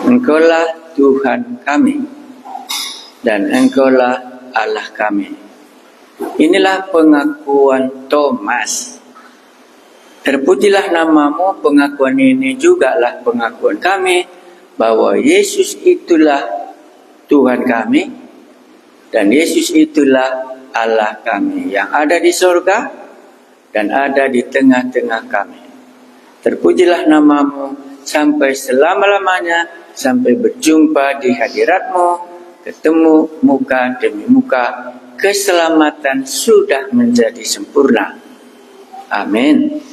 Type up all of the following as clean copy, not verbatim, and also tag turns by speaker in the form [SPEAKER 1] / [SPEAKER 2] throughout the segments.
[SPEAKER 1] Engkaulah Tuhan kami dan Engkaulah Allah kami. Inilah pengakuan Thomas. Terpujilah namamu, pengakuan ini jugalah pengakuan kami bahwa Yesus itulah Tuhan kami dan Yesus itulah Allah kami yang ada di surga dan ada di tengah-tengah kami. Terpujilah namamu sampai selama-lamanya, sampai berjumpa di hadiratmu, ketemu muka demi muka, keselamatan sudah menjadi sempurna. Amin.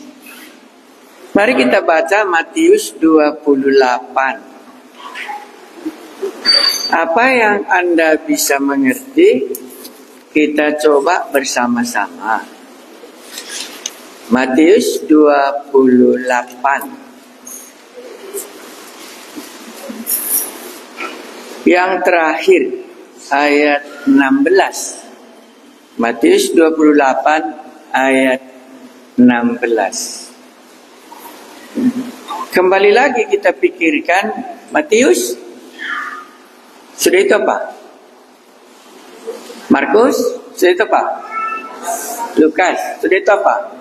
[SPEAKER 1] Mari kita baca Matius 28. Apa yang Anda bisa mengerti, kita coba bersama-sama. Matius 28. Yang terakhir, ayat 16. Matius 28, ayat 16. Kembali lagi kita pikirkan, Matius sudah itu apa? Markus sudah itu apa? Lukas sudah itu apa?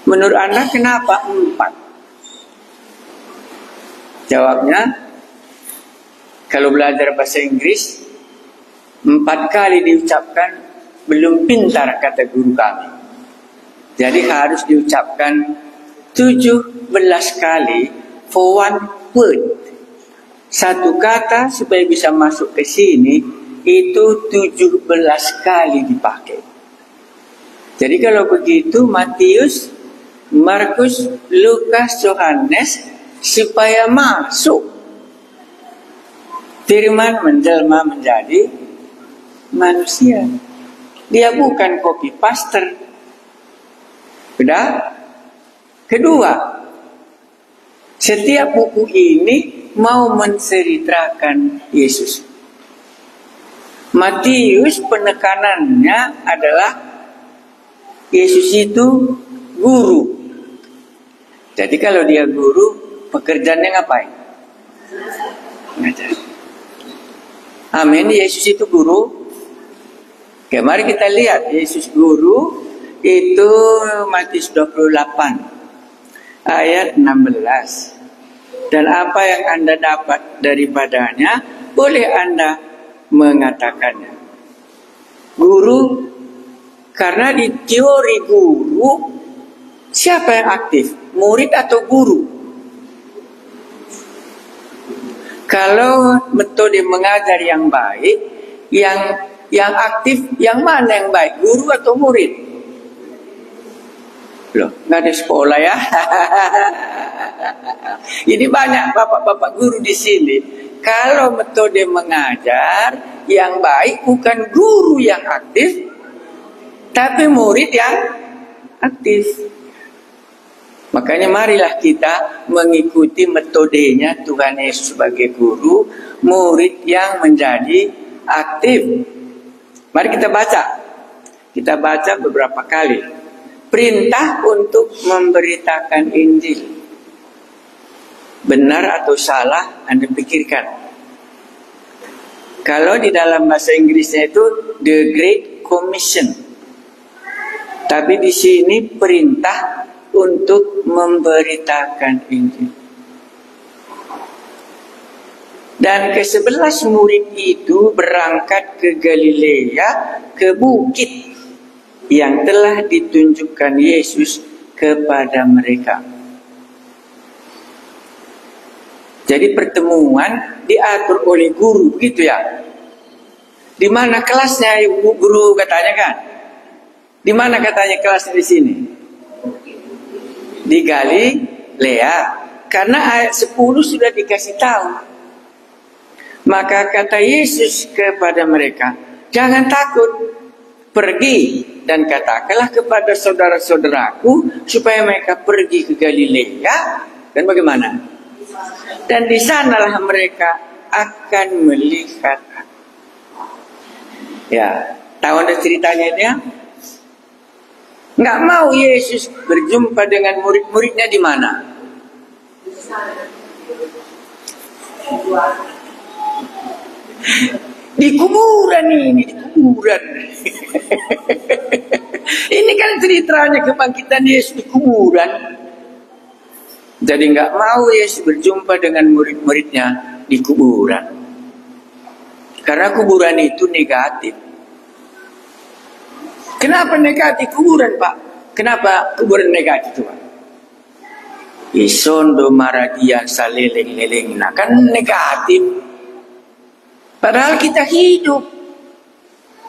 [SPEAKER 1] Menurut Anda kenapa 4? Jawabnya, kalau belajar bahasa Inggris 4 kali diucapkan belum pintar, kata guru kami. Jadi harus diucapkan 17 kali for one word. Satu kata supaya bisa masuk ke sini itu 17 kali dipakai. Jadi kalau begitu Matius, Markus, Lukas, Yohanes supaya masuk. Firman menjelma menjadi manusia. Dia bukan copy paste. Sudah? Kedua, setiap buku ini mau menceritakan Yesus. Matius penekanannya adalah Yesus itu guru. Jadi kalau dia guru, pekerjaannya ngapain? Ngajar. Amin. Yesus itu guru. Oke, mari kita lihat Yesus guru itu Matius 28 ayat 16. Dan apa yang Anda dapat daripadanya boleh Anda mengatakannya. Guru, karena di teori guru siapa yang aktif? Murid atau guru? Kalau metode mengajar yang baik, yang aktif, yang mana yang baik? Guru atau murid? Loh, nggak ada sekolah ya? Ini banyak bapak-bapak guru di sini. Kalau metode mengajar yang baik bukan guru yang aktif, tapi murid yang aktif. Makanya marilah kita mengikuti metodenya Tuhan Yesus sebagai guru, murid yang menjadi aktif. Mari kita baca. Kita baca beberapa kali. Perintah untuk memberitakan Injil. Benar atau salah Anda pikirkan. Kalau di dalam bahasa Inggrisnya itu The Great Commission. Tapi di sini perintah untuk memberitakan Injil. Dan ke-11 murid itu berangkat ke Galilea, ke bukit yang telah ditunjukkan Yesus kepada mereka. Jadi pertemuan diatur oleh guru, gitu ya. Di mana kelasnya ibu guru katanya kan? Di mana katanya kelasnya di sini? Di Galilea. Karena ayat 10 sudah dikasih tahu. Maka kata Yesus kepada mereka, jangan takut, pergi dan katakanlah kepada saudara-saudaraku supaya mereka pergi ke Galilea. Dan bagaimana? Dan di sanalah mereka akan melihat. Ya, tahu Anda ceritanya dia? Nggak mau Yesus berjumpa dengan murid-muridnya di mana? Di kuburan ini, di kuburan. Ini kan ceritanya kebangkitan Yesus di kuburan. Jadi nggak mau Yesus berjumpa dengan murid-muridnya di kuburan. Karena kuburan itu negatif. Kenapa negatif kuburan, Pak? Kenapa kuburan negatif, Pak? Isondo maradia saleleng-leleng. Nah, kan negatif. Padahal kita hidup.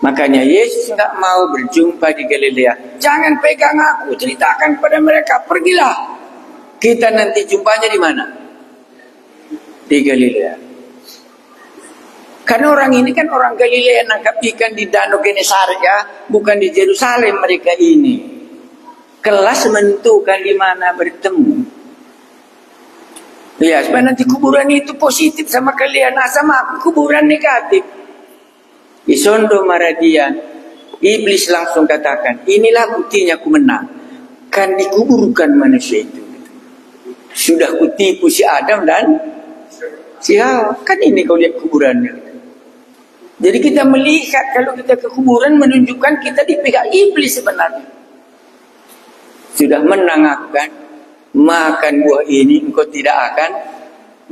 [SPEAKER 1] Makanya Yesus nggak mau berjumpa di Galilea. Jangan pegang aku, ceritakan kepada mereka, pergilah. Kita nanti jumpanya di mana? Di Galilea. Karena orang ini kan orang Galilea nangkap ikan di Danau Genesaret ya, bukan di Yerusalem mereka ini. Kelas menentukan di mana bertemu. Ya, supaya nanti kuburan itu positif sama kalian, nah sama aku kuburan negatif. Isondo maradian, iblis langsung katakan, inilah buktinya aku menang. Kan dikuburkan manusia itu. Sudah kutipu si Adam dan si Hawa. Kan ini kau lihat kuburannya. Jadi kita melihat kalau kita ke kuburan menunjukkan kita dipegang iblis sebenarnya. Sudah menang aku kan. Makan buah ini engkau tidak akan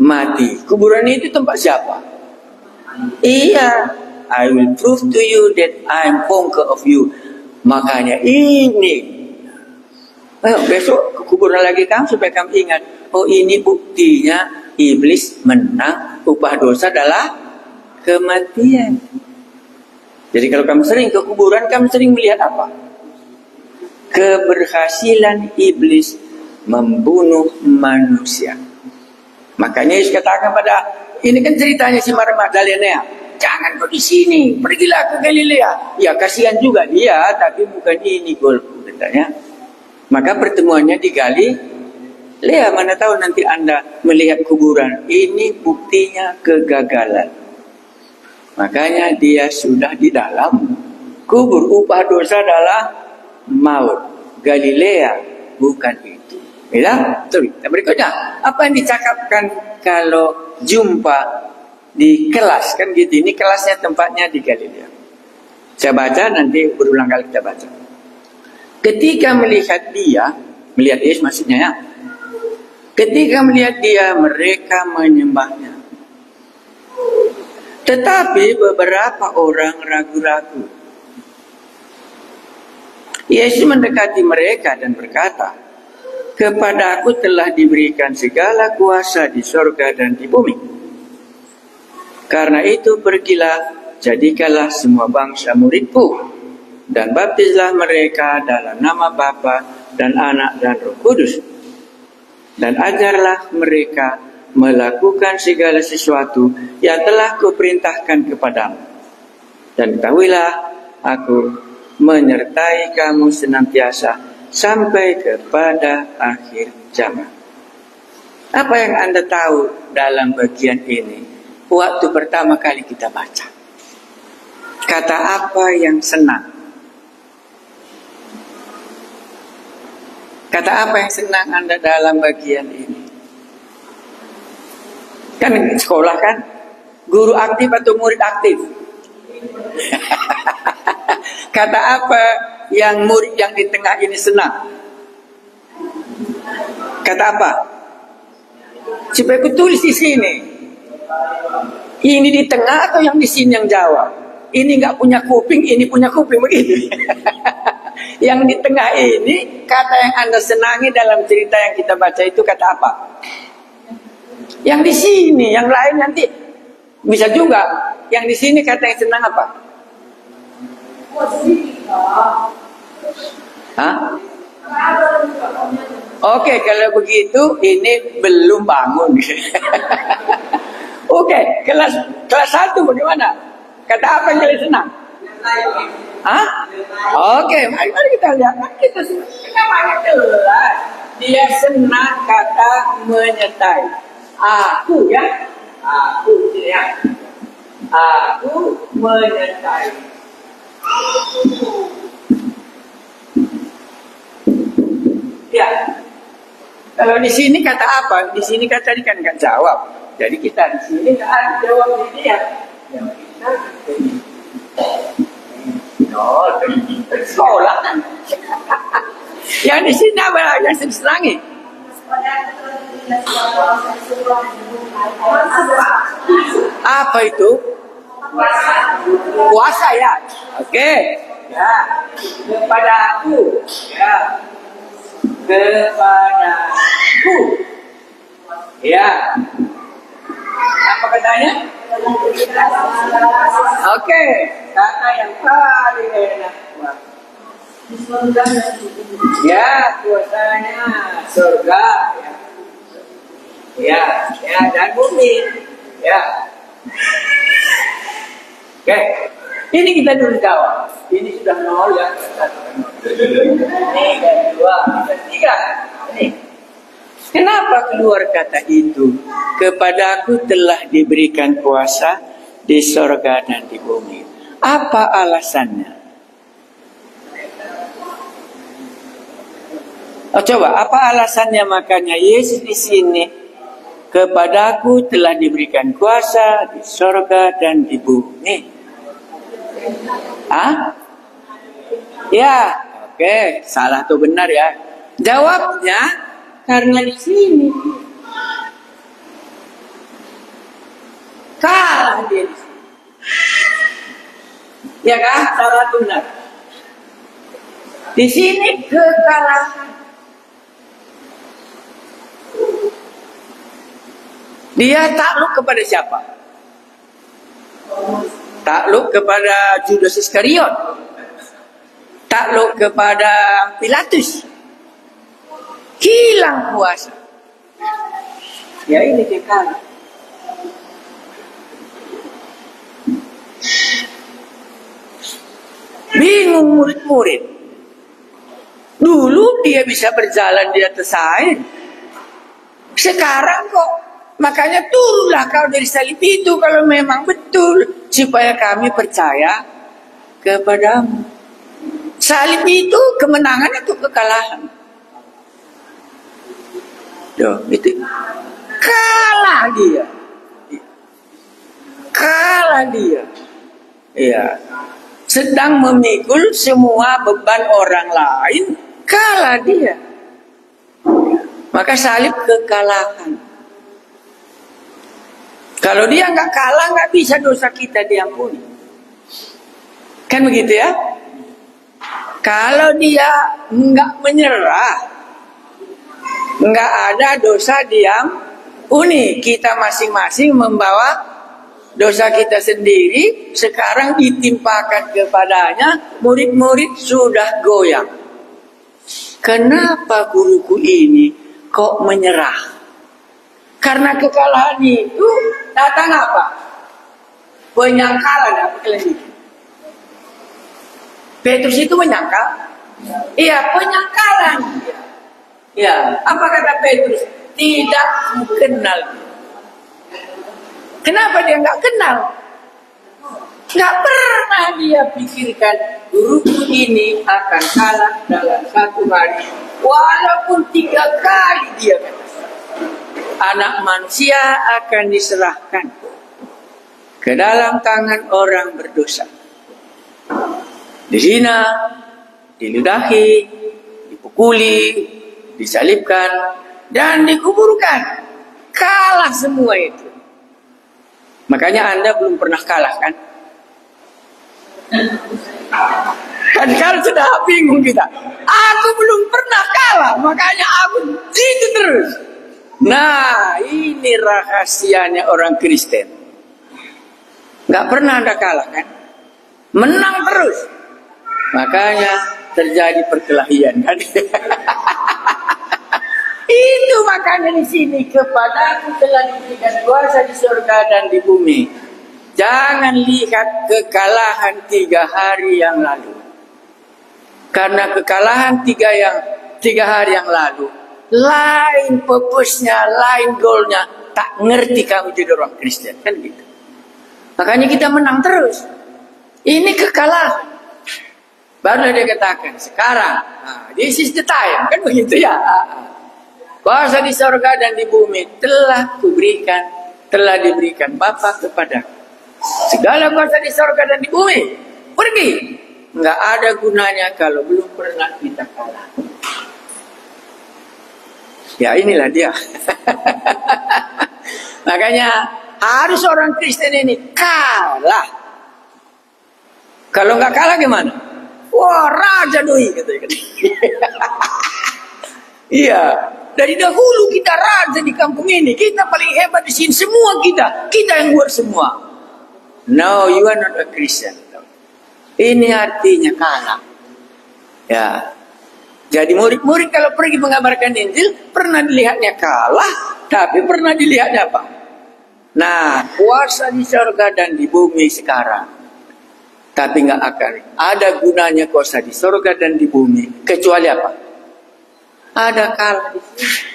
[SPEAKER 1] mati. Kuburan itu tempat siapa? Iya, I will prove to you that I am conquer of you. Makanya ini. Besok ke kuburan lagi kamu supaya kamu ingat. Oh, ini buktinya iblis menang. Upah dosa adalah kematian. Jadi kalau kamu sering ke kuburan, kamu sering melihat apa? Keberhasilan iblis membunuh manusia. Makanya Yesus katakan pada, ini kan ceritanya si Maria Magdalena. Jangan kau di sini, pergilah ke Galilea. Ya kasihan juga dia, tapi bukan ini golku katanya. Maka pertemuannya di Galilea. Mana tahu nanti Anda melihat kuburan. Ini buktinya kegagalan. Makanya dia sudah di dalam kubur. Upah dosa adalah maut. Galilea bukan itu. Ya, betul. Berikutnya, apa yang dicakapkan kalau jumpa di kelas kan gitu? Ini kelasnya tempatnya di Galilea. Saya baca nanti berulang kali kita baca. Ketika melihat Yesus maksudnya ya. Ketika melihat dia, mereka menyembahnya. Tetapi beberapa orang ragu-ragu. Yesus mendekati mereka dan berkata, kepada aku telah diberikan segala kuasa di sorga dan di bumi. Karena itu pergilah, jadikanlah semua bangsa muridku, dan baptislah mereka dalam nama Bapa dan Anak dan Roh Kudus. Dan ajarlah mereka melakukan segala sesuatu yang telah kuperintahkan kepadamu. Dan ketahuilah, aku menyertai kamu senantiasa sampai kepada akhir zaman. Apa yang Anda tahu dalam bagian ini? Waktu pertama kali kita baca. Kata apa yang senang? Kata apa yang senang Anda dalam bagian ini? Kan sekolah kan? Guru aktif atau murid aktif? Kata apa yang murid yang di tengah ini senang? Kata apa? Supaya aku tulis di sini. Ini di tengah atau yang di sini yang jawab? Ini nggak punya kuping, ini punya kuping begitu. Yang di tengah ini kata yang Anda senangi dalam cerita yang kita baca itu kata apa? Yang di sini, yang lain nanti bisa juga. Yang di sini kata yang senang apa? Hah? Oke, kalau begitu ini belum bangun. Oke, kelas 1 bagaimana? Kata apa yang kalian senang? Hah? Oke, mari kita lihat. Kita namanya kelas. Dia senang kata menyertai. Aku ya. Aku ya. Aku menyertai. Ya. Kalau di sini kata apa? Di sini kata tadi kan nggak jawab. Jadi kita di sini nggak ada jawab dia. Yang kita ini sekolah. Yang di sini apa yang disenangi? Apa itu? Puasa ya. Oke. Ya. Kepada aku. Ya. Kepadaku. Ya. Apa katanya? Oke. Kata yang paling enak. Ya, puasanya surga. Ya. Ya, dan bumi. Ya. Oke. Ini kita dulu jawab. Ini sudah 0 ya. Ini kedua, ketiga. Ini. Kenapa keluar kata itu? Kepadaku telah diberikan kuasa di sorga dan di bumi. Apa alasannya? Oh, coba, apa alasannya makanya Yesus di sini? Kepadaku telah diberikan kuasa di sorga dan di bumi. Hah? Ya, oke, salah atau benar ya? Jawabnya karena di sini kalah dia. Ya kan? Salah atau benar? Di sini kekalahan. Dia takluk kepada siapa? Takluk kepada Judas Iskariot. Takluk kepada Pilatus. Hilang kuasa. Ya ini kekal. Bingung murid-murid. Dulu dia bisa berjalan di atas air. Sekarang kok. Makanya turunlah kau dari salib itu kalau memang betul. Supaya kami percaya kepadamu. Salib itu kemenangan atau kekalahan? Tuh, itu. Kalah dia. Kalah dia. Iya. Sedang memikul semua beban orang lain. Kalah dia. Maka salib kekalahan. Kalau dia nggak kalah, nggak bisa dosa kita diampuni. Kan begitu ya? Kalau dia nggak menyerah, nggak ada dosa diampuni. Kita masing-masing membawa dosa kita sendiri. Sekarang ditimpakan kepadanya, murid-murid sudah goyang. Kenapa guruku ini kok menyerah? Karena kekalahan itu datang apa? Penyangkalan apa kalian itu? Petrus itu menyangkal? Iya, penyangkalan. Ya, apa kata Petrus? Tidak kenal. Kenapa dia nggak kenal? Nggak pernah dia pikirkan guruku ini akan kalah dalam satu hari, walaupun 3 kali dia kata. Anak manusia akan diserahkan ke dalam tangan orang berdosa. Dihina, diludahi, dipukuli, disalibkan, dan dikuburkan. Kalah semua itu. Makanya Anda belum pernah kalah kan? Kan kalau sudah bingung kita. Aku belum pernah kalah, makanya aku gitu terus. Nah, ini rahasianya orang Kristen. Gak pernah Anda kalah kan? Menang terus. Makanya terjadi perkelahian kan? Itu makanya di sini kepadaku telah diberikan kuasa di surga dan di bumi. Jangan lihat kekalahan 3 hari yang lalu. Karena kekalahan 3 hari yang lalu, lain purpose-nya, lain goal-nya. Tak ngerti kamu jadi orang Kristen. Kan gitu. Makanya kita menang terus. Ini kekalahan. Baru dia katakan, sekarang, this is the time. Kan begitu ya. Kuasa di surga dan di bumi telah kuberikan telah diberikan Bapa kepada segala kuasa di sorga dan di bumi. Pergi. Nggak ada gunanya kalau belum pernah kita kalah. Ya inilah dia. Makanya harus orang Kristen ini kalah. Kalau nggak kalah gimana? Wah, raja doi katanya. Iya, dari dahulu kita raja di kampung ini. Kita paling hebat di sini, semua kita yang buat semua. No, you are not a Christian. Ini artinya kalah. Ya. Jadi murid-murid kalau pergi mengabarkan Injil, pernah dilihatnya kalah, tapi pernah dilihatnya apa? Nah, kuasa di surga dan di bumi sekarang. Tapi nggak akan ada gunanya kuasa di surga dan di bumi. Kecuali apa? Ada kalah di sini.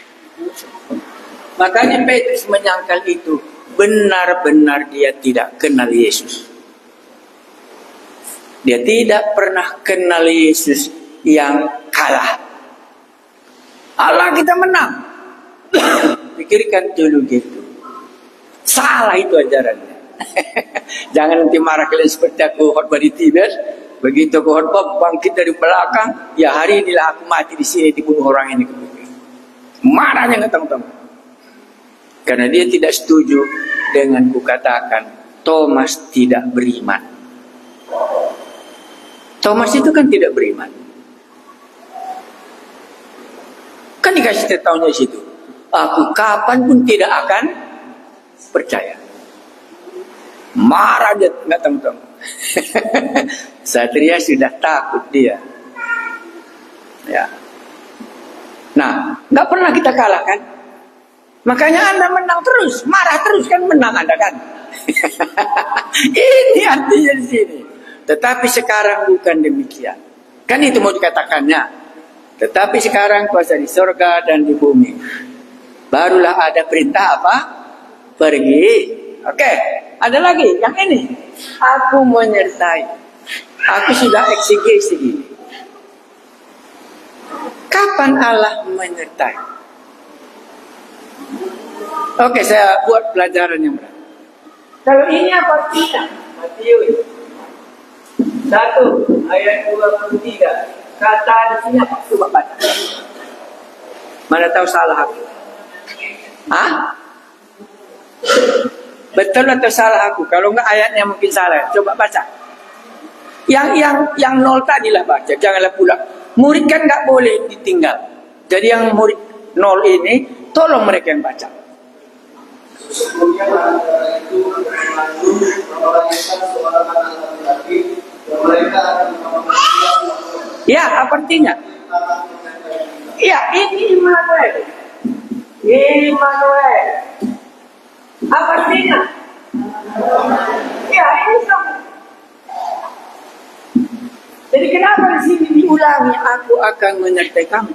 [SPEAKER 1] Makanya Petrus menyangkal itu. Benar-benar dia tidak kenal Yesus. Dia tidak pernah kenal Yesus yang kalah. Allah kita menang. Pikirkan dulu gitu. Salah itu ajarannya. Jangan nanti marah kalian seperti aku khotbah di TV. Begitu aku khotbah bangkit dari belakang, ya hari inilah aku mati di sini dibunuh orang ini. Marahnya ngetang-tang. Karena dia tidak setuju dengan kukatakan Thomas tidak beriman. Thomas itu kan tidak beriman. Kan dikasih tahunya di situ. Aku kapan pun tidak akan percaya. Marah dia nggak tahu. Satria sudah takut dia. Ya. Nah, nggak pernah kita kalah kan? Makanya Anda menang terus, marah terus kan menang Anda kan? Ini artinya di sini. Tetapi sekarang bukan demikian. Kan itu mau dikatakannya. Tetapi sekarang kuasa di surga dan di bumi. Barulah ada perintah apa? Pergi. Oke. Ada lagi yang ini. Aku menyertai. Aku sudah eksegesi ini. Kapan Allah menyertai? Oke, saya buat pelajaran yang berat. Kalau ini apa tidak? Matius 1 ayat 23. Kata di sini apa? Coba baca. Mana tahu salah aku? Hah? Betul atau salah aku? Kalau enggak ayatnya mungkin salah. Coba baca. Yang nol tadilah baca. Janganlah pula. Murid kan enggak boleh ditinggal. Jadi yang murid nol ini, tolong mereka yang baca. Ya, apa artinya? Ya, ini Immanuel. Immanuel. Apa artinya? Ya, ini sama. Jadi kenapa di sini diulangi? Aku akan menyertai kamu.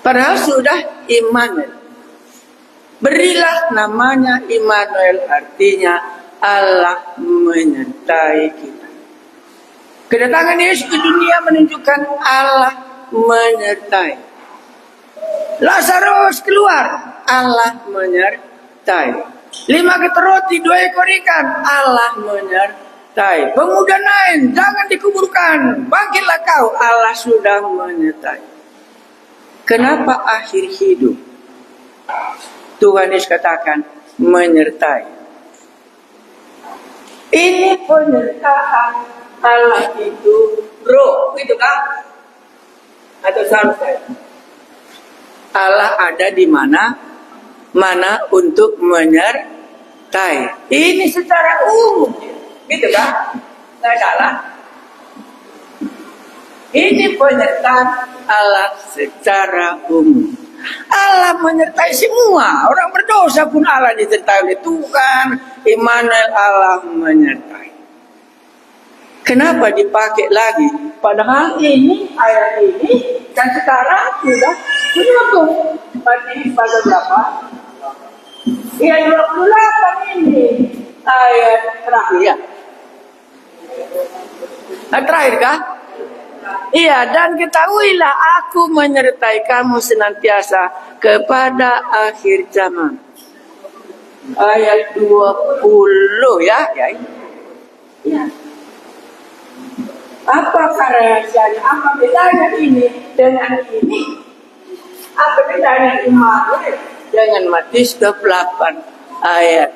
[SPEAKER 1] Padahal sudah Immanuel. Berilah namanya Immanuel, artinya Allah menyertai kita. Kedatangan Yesus ke dunia menunjukkan Allah menyertai. Lazarus keluar, Allah menyertai. 5 keteng roti, 2 ekor ikan, Allah menyertai. Pemuda Nain, jangan dikuburkan, bangkitlah kau, Allah sudah menyertai. Kenapa akhir hidup Tuhan Yesus katakan menyertai? Ini penyertaan Allah itu roh, gitu kan? Atau salah saya? Allah ada di mana untuk menyertai. Ini secara umum, gitu kan? Saya salah. Ini penyertaan Allah secara umum. Allah menyertai semua. Orang berdosa pun Allah disertai oleh Tuhan. Immanuel, Allah menyertai. Kenapa dipakai lagi? Padahal ini, ayat ini, dan sekarang sudah menutup. Pada berapa? Ya 28 ini. Ayat terakhir. Nah, terakhir kah? Iya, dan ketahuilah aku menyertai kamu senantiasa kepada akhir zaman. Ayat 20 ya. Ya. Apa rahasianya? Apa bedanya ini dengan ini? Apa bedanya Immanuel dengan Matius 28 ayat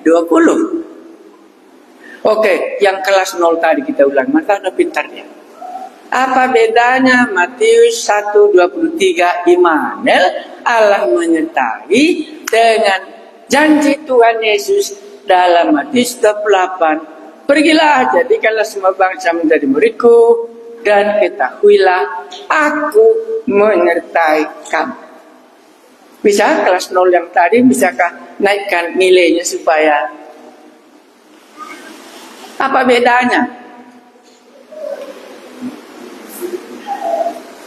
[SPEAKER 1] 20? Oke, yang kelas 0 tadi kita ulang. Maka ada pintarnya. Apa bedanya Matius 1:23 Immanuel Allah menyertai dengan janji Tuhan Yesus dalam Matius 28. Pergilah, jadikanlah semua bangsa menjadi muridku, dan ketahuilah aku menyertai kamu. Bisa kelas 0 yang tadi, bisakah naikkan nilainya supaya apa bedanya?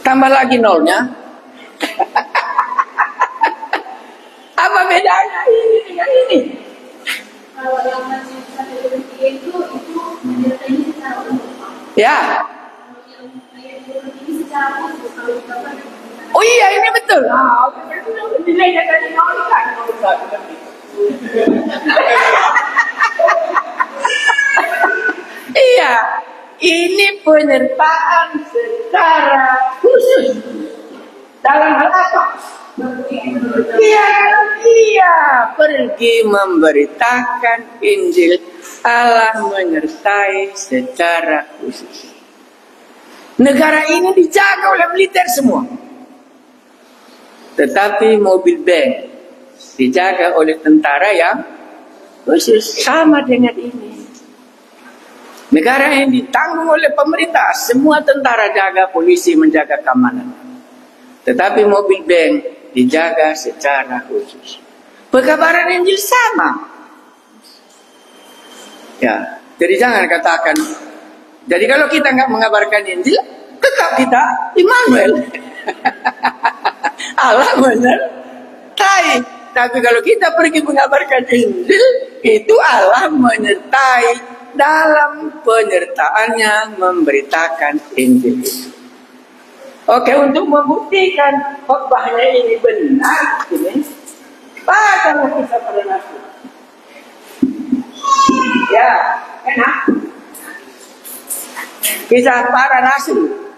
[SPEAKER 1] Tambah lagi nolnya. Apa bedanya ini dengan ini?
[SPEAKER 2] Kalau yang masih itu menyertai secara umum.
[SPEAKER 1] Ya.
[SPEAKER 2] Kalau yang ayat ini secara khusus, kalau kita
[SPEAKER 1] Oh iya, ini betul. Nilainya dari nol kan. Iya, ini penyertaan secara khusus. Dalam hal apa? Dia pergi memberitakan Injil. Allah menyertai secara khusus. Negara ini dijaga oleh militer semua. Tetapi mobil bank dijaga oleh tentara yang khusus. Sama dengan ini. Negara yang ditanggung oleh pemerintah, semua tentara jaga, polisi menjaga keamanan. Tetapi mobil bank dijaga secara khusus. Pekabaran Injil sama. Ya, jadi jangan katakan. Jadi kalau kita nggak mengabarkan Injil, tetap kita Immanuel. Allah menyertai. Tapi kalau kita pergi mengabarkan Injil, itu Allah menyertai dalam penyertaannya memberitakan Injil itu. Oke, untuk membuktikan khotbahnya ini benar, ini bacalah kisah para rasul. Ya, enak. Kisah para rasul.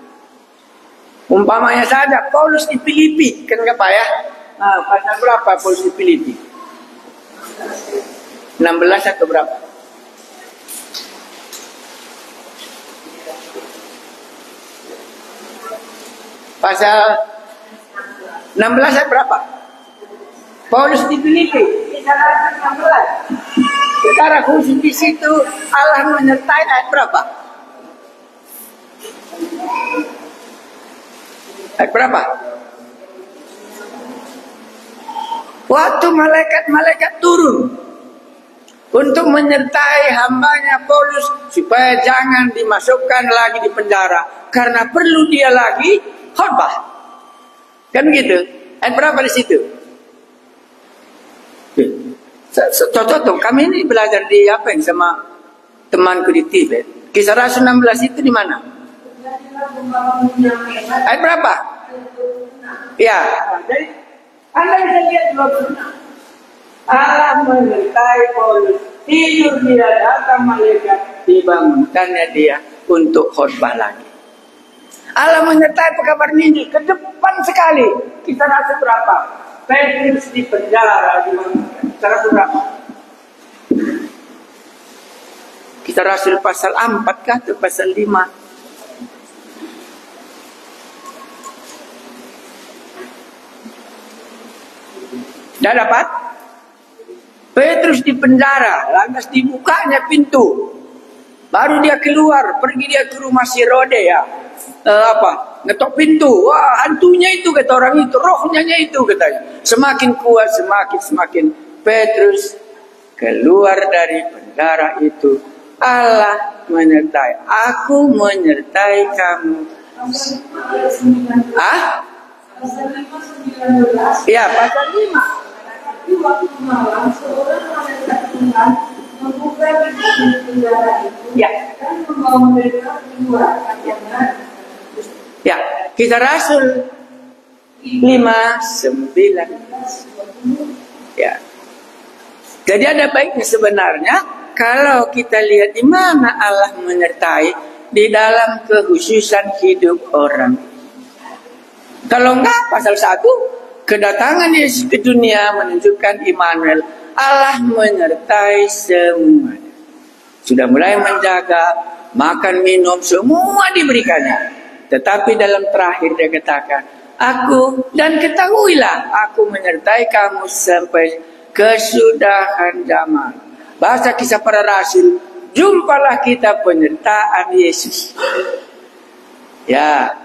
[SPEAKER 1] Umpamanya saja Paulus di Filipi, kan apa ya? Nah, pasal berapa Paulus di Filipi? 16 atau berapa? Pasal 16 ayat berapa? Paulus di Filipi, kisah Rasul 16. Secara khusus di situ Allah menyertai ayat berapa? Ayat berapa? Waktu malaikat-malaikat turun untuk menyertai hambanya Paulus supaya jangan dimasukkan lagi di penjara karena perlu dia lagi khotbah. Kan begitu? Ayat berapa di situ? Cocok dong. Kami ini belajar di apa yang sama temanku di Tibet. Kisah Rasul 16 itu di mana? Ayat berapa? Ya. Jadi Anda bisa lihat 26. Allah menyertai Paulus. Tidur dia, datang malaikat, dibangunkannya dia untuk khotbah lagi. Allah menyertai pekabaran Injil ke depan sekali. Kisah Rasul berapa? Petrus di penjara dibangunkan. Kisah Rasul berapa? Kisah Rasul pasal 4 kah atau pasal 5? Dah dapat? Petrus di penjara, lantas dibukanya pintu. Baru dia keluar, pergi dia ke rumah si Rode ya. Ngetok pintu. Wah, hantunya itu kata orang itu, rohnya itu katanya. Semakin kuat, semakin Petrus keluar dari penjara itu. Allah menyertai. Aku menyertai kamu. Ya, pasal 5.
[SPEAKER 2] Tapi waktu malam seorang malaikat Tuhan membuka pintu penjara itu dan membawa mereka keluar karena
[SPEAKER 1] Ya, Kisah Rasul 5:9. Ya. Jadi ada baiknya sebenarnya kalau kita lihat di mana Allah menyertai di dalam kehususan hidup orang. Kalau enggak, pasal 1, kedatangan Yesus ke dunia menunjukkan Immanuel, Allah menyertai semua. Sudah mulai menjaga, makan, minum, semua diberikannya. Tetapi dalam terakhir dia katakan, aku dan ketahuilah, aku menyertai kamu sampai kesudahan zaman. Bahasa Kisah Para Rasul, jumpalah kita penyertaan Yesus. Ya,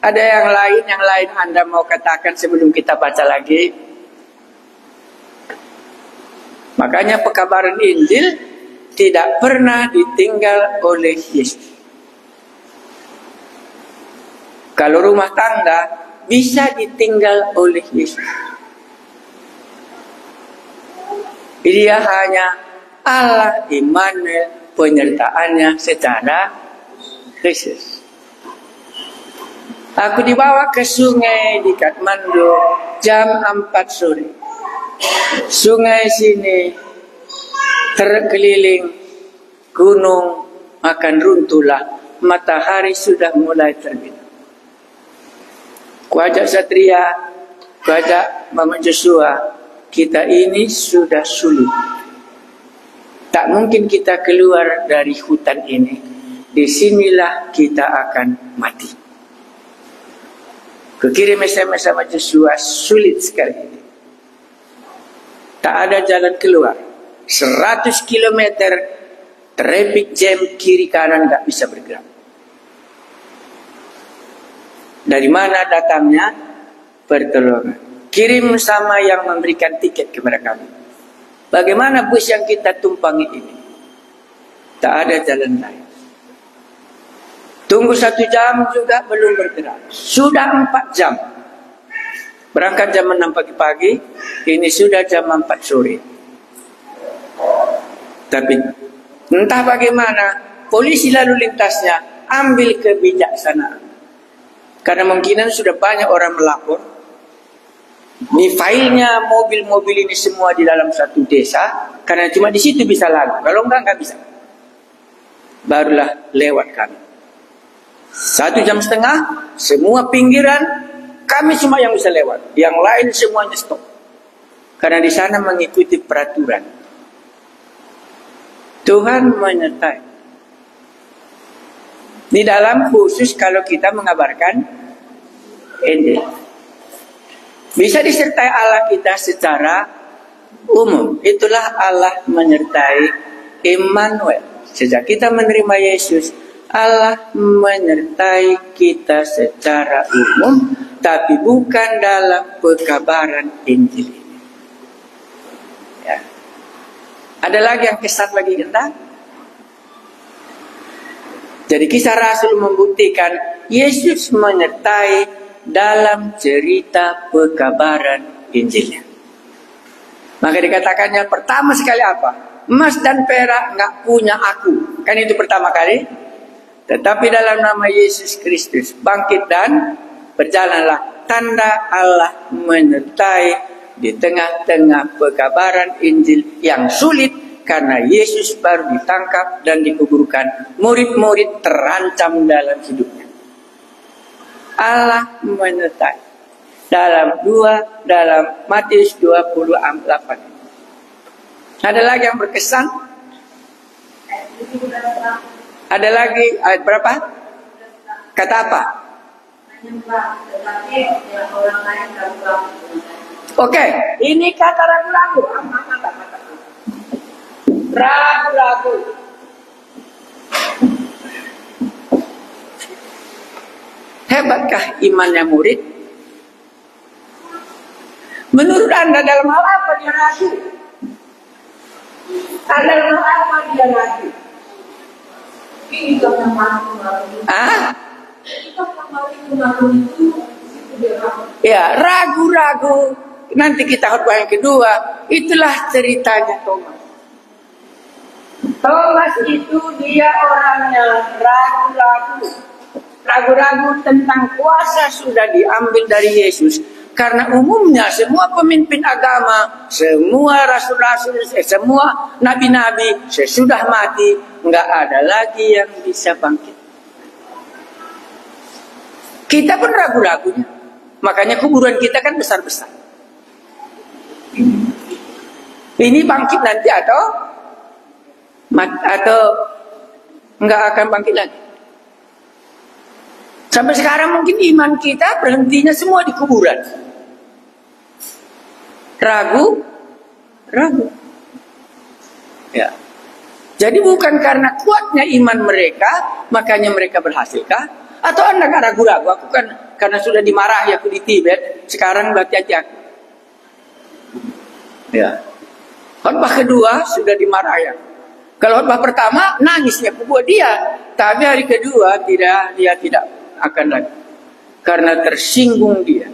[SPEAKER 1] ada yang lain Anda mau katakan sebelum kita baca lagi? Makanya pekabaran Injil tidak pernah ditinggal oleh Yesus. Kalau rumah tangga bisa ditinggal oleh Yesus. Dia hanya Allah Immanuel, penyertaannya secara khusus. Aku dibawa ke sungai di Kathmandu jam 4 sore. Sungai sini terkeliling gunung, akan runtuhlah, matahari sudah mulai terbit. Kuajak Satria, kuajak Mama Joshua, kita ini sudah sulit. Tak mungkin kita keluar dari hutan ini. Disinilah kita akan mati. Kukirim SMS sama Joshua, sulit sekali. Tak ada jalan keluar. 100 km traffic jam kiri kanan tak bisa bergerak. Dari mana datangnya pertolongan? Kirim sama yang memberikan tiket kepada kami. Bagaimana bus yang kita tumpangi ini? Tak ada jalan lain. Tunggu 1 jam juga belum bergerak. Sudah 4 jam. Berangkat jam 6 pagi-pagi, ini sudah jam 4 sore. Tapi entah bagaimana, polisi lalu lintasnya ambil kebijaksanaan. Karena mungkinan sudah banyak orang melapor. Ini filenya mobil-mobil ini semua di dalam satu desa. Karena cuma di situ bisa lalu. Kalau enggak bisa. Barulah lewat kami. 1,5 jam, semua pinggiran, kami cuma yang bisa lewat. Yang lain semuanya stop. Karena di sana mengikuti peraturan. Tuhan menyertai. Di dalam khusus kalau kita mengabarkan Injil. Bisa disertai Allah kita secara umum. Itulah Allah menyertai Immanuel. Sejak kita menerima Yesus, Allah menyertai kita secara umum, tapi bukan dalam pekabaran Injil. Ya. Ada lagi yang kesan bagi kita? Jadi Kisah Rasul membuktikan Yesus menyertai dalam cerita pekabaran Injilnya. Maka dikatakannya pertama sekali apa? Emas dan perak enggak punya aku. Kan itu pertama kali. Tetapi dalam nama Yesus Kristus bangkit dan berjalanlah. Tanda Allah menyertai di tengah-tengah pekabaran Injil yang sulit. Karena Yesus baru ditangkap dan dikuburkan. Murid-murid terancam dalam hidupnya. Allah menyertai. Dalam Matius 28. Ada lagi yang berkesan? Ada lagi ayat berapa? Kata apa? Oke, ini kata ragu-ragu. Ragu-ragu. Hebatkah imannya murid? Menurut Anda dalam hal apa dia ragu? Dalam hal apa dia ragu? Ya, ragu-ragu. Nanti kita khotbah yang kedua. Itulah ceritanya Thomas. Thomas itu dia orangnya ragu-ragu. ragu-ragu tentang kuasa sudah diambil dari Yesus. Karena umumnya semua pemimpin agama, semua rasul-rasul, semua nabi-nabi sesudah mati, nggak ada lagi yang bisa bangkit. Kita pun ragu-ragunya. Makanya kuburan kita kan besar-besar. Ini bangkit nanti atau nggak akan bangkit lagi. Sampai sekarang mungkin iman kita berhentinya semua di kuburan. Ragu. Ya. Jadi bukan karena kuatnya iman mereka, makanya mereka berhasilkah? Atau Anda gak ragu-ragu? Aku kan karena sudah dimarahi aku di Tibet, sekarang berarti hati aku. Ya. Khotbah kedua sudah dimarahi aku. Kalau khotbah pertama nangisnya aku buat dia, tapi hari kedua dia tidak akan lagi. Karena tersinggung dia.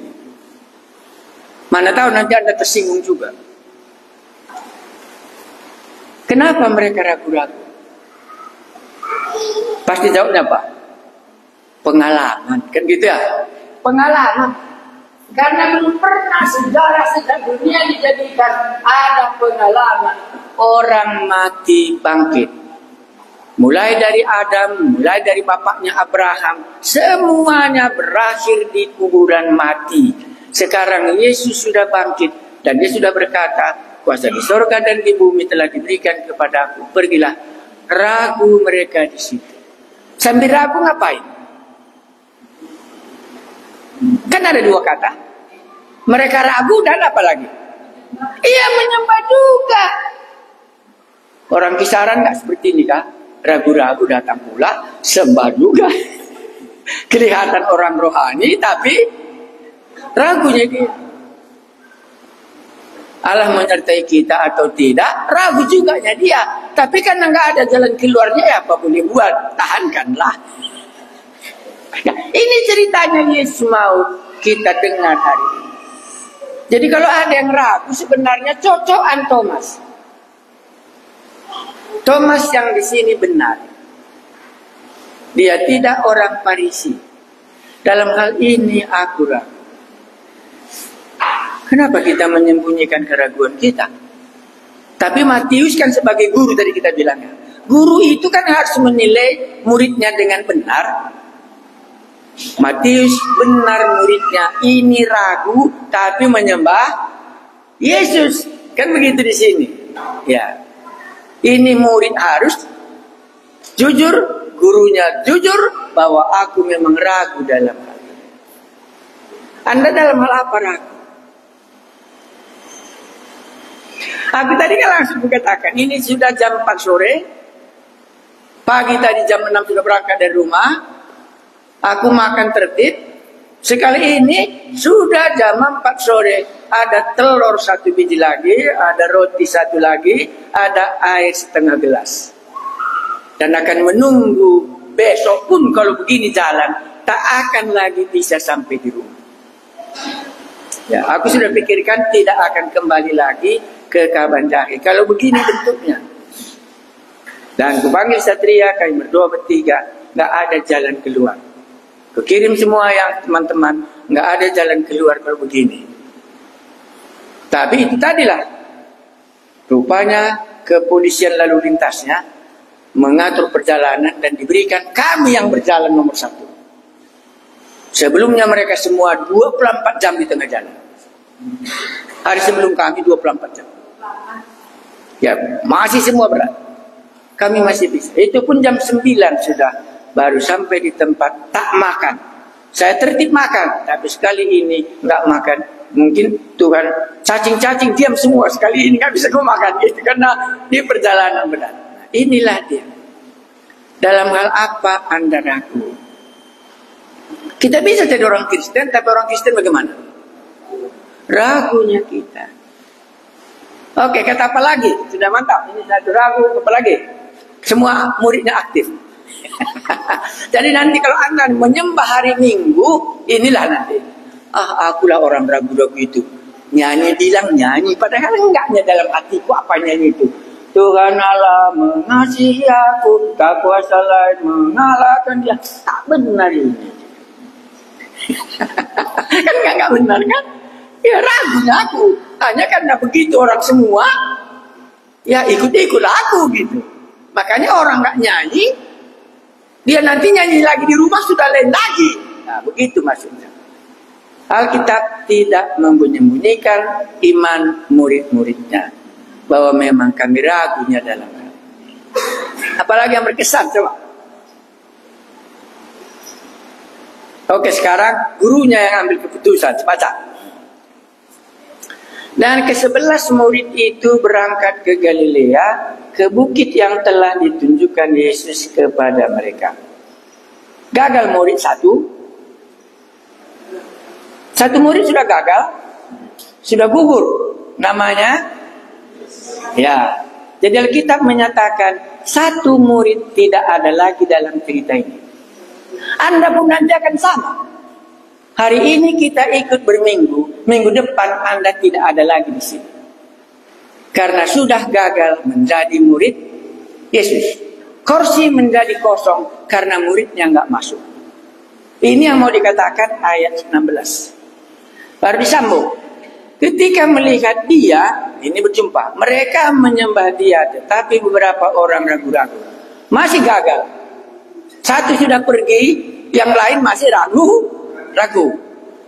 [SPEAKER 1] Mana tahu nanti Anda tersinggung juga. Kenapa mereka ragu-ragu? Pasti jawabnya apa? Pengalaman, kan gitu ya? Pengalaman. Karena belum pernah sejarah dunia dijadikan ada pengalaman orang mati bangkit. Mulai dari Adam, mulai dari bapaknya Abraham, semuanya berakhir di kuburan mati. Sekarang Yesus sudah bangkit dan dia sudah berkata, kuasa di surga dan di bumi telah diberikan kepadaku. Pergilah. Ragu mereka di situ. Sambil ragu ngapain? Kan ada dua kata. Mereka ragu dan apa lagi? Iya, menyembah juga. Orang kisaran nggak seperti ini kah? Ragu-ragu datang pula, sembah juga. Kelihatan orang rohani tapi ragunya dia. Allah menyertai kita atau tidak, ragu juga dia. Tapi karena nggak ada jalan keluarnya, ya apa boleh buat? Tahankanlah. Nah, ini ceritanya Yesus mau kita dengar hari ini. Jadi kalau ada yang ragu, sebenarnya cocokan Thomas. Thomas yang di sini benar. Dia tidak orang Farisi. Dalam hal ini aku ragu. Kenapa kita menyembunyikan keraguan kita? Tapi Matius kan sebagai guru tadi kita bilang. Guru itu kan harus menilai muridnya dengan benar. Matius benar muridnya. Ini ragu tapi menyembah Yesus. Kan begitu di sini. Ya. Ini murid harus jujur, gurunya jujur bahwa aku memang ragu dalam hal ini. Anda dalam hal apa ragu? Aku tadi kan langsung mengatakan, ini sudah jam 4 sore. Pagi tadi jam 6 sudah berangkat dari rumah. Aku makan tertib. Sekali ini sudah jam 4 sore. Ada telur 1 biji lagi, ada roti 1 lagi, ada air setengah gelas. Dan akan menunggu besok pun kalau begini jalan, tak akan lagi bisa sampai di rumah. Ya, aku sudah pikirkan tidak akan kembali lagi ke Kabanjahe kalau begini bentuknya. Dan aku panggil Satria, kami berdua bertiga, nggak ada jalan keluar. Kukirim semua yang teman-teman, nggak ada jalan keluar kalau begini. Tapi itu tadilah, rupanya kepolisian lalu lintasnya mengatur perjalanan dan diberikan kami yang berjalan nomor 1. Sebelumnya mereka semua 24 jam di tengah jalan. Hari sebelum kami 24 jam. Ya, masih semua berat. Kami masih bisa. Itu pun jam 9 sudah baru sampai di tempat, tak makan. Saya tertib makan, tapi sekali ini nggak makan. Mungkin Tuhan cacing-cacing diam semua sekali ini nggak bisa gue makan gitu karena di perjalanan berat. Nah, inilah dia. Dalam hal apa Anda ragu? Kita bisa jadi orang Kristen, tapi orang Kristen bagaimana? Ragunya kita. Oke, kata apa lagi? Sudah mantap. Ini satu ragu, apa lagi? Semua muridnya aktif. Jadi nanti kalau Anda menyembah hari Minggu, inilah nanti. Akulah orang ragu-ragu itu. Nyanyi bilang nyanyi, padahal enggaknya dalam hatiku apa nyanyi itu. Tuhan Allah mengasihi aku, tak kuasa lain mengalahkan dia. Tak benar ini. Kan nggak benar kan? Ya ragunya aku. Hanya karena begitu orang semua, ya ikut-ikut aku gitu. Makanya orang nggak nyanyi, dia nanti nyanyi lagi di rumah sudah lain lagi. Nah begitu maksudnya. Alkitab tidak membunyi-bunyikan iman murid-muridnya. Bahwa memang kami ragunya dalam hal. Apalagi yang berkesan coba. Oke, sekarang gurunya yang ambil keputusan. Baca. Dan ke-11 murid itu berangkat ke Galilea, ke bukit yang telah ditunjukkan Yesus kepada mereka. Gagal murid satu. Satu murid sudah gagal, sudah gugur. Namanya ya, jadi Alkitab menyatakan satu murid tidak ada lagi dalam cerita ini. Anda pun nanti akan sama. Hari ini kita ikut berminggu, minggu depan Anda tidak ada lagi di sini. Karena sudah gagal menjadi murid Yesus. Kursi menjadi kosong karena muridnya nggak masuk. Ini yang mau dikatakan ayat 16. Baru disambung. Ketika melihat dia, ini berjumpa. Mereka menyembah dia, tetapi beberapa orang ragu-ragu. Masih gagal. Satu sudah pergi, yang lain masih ragu.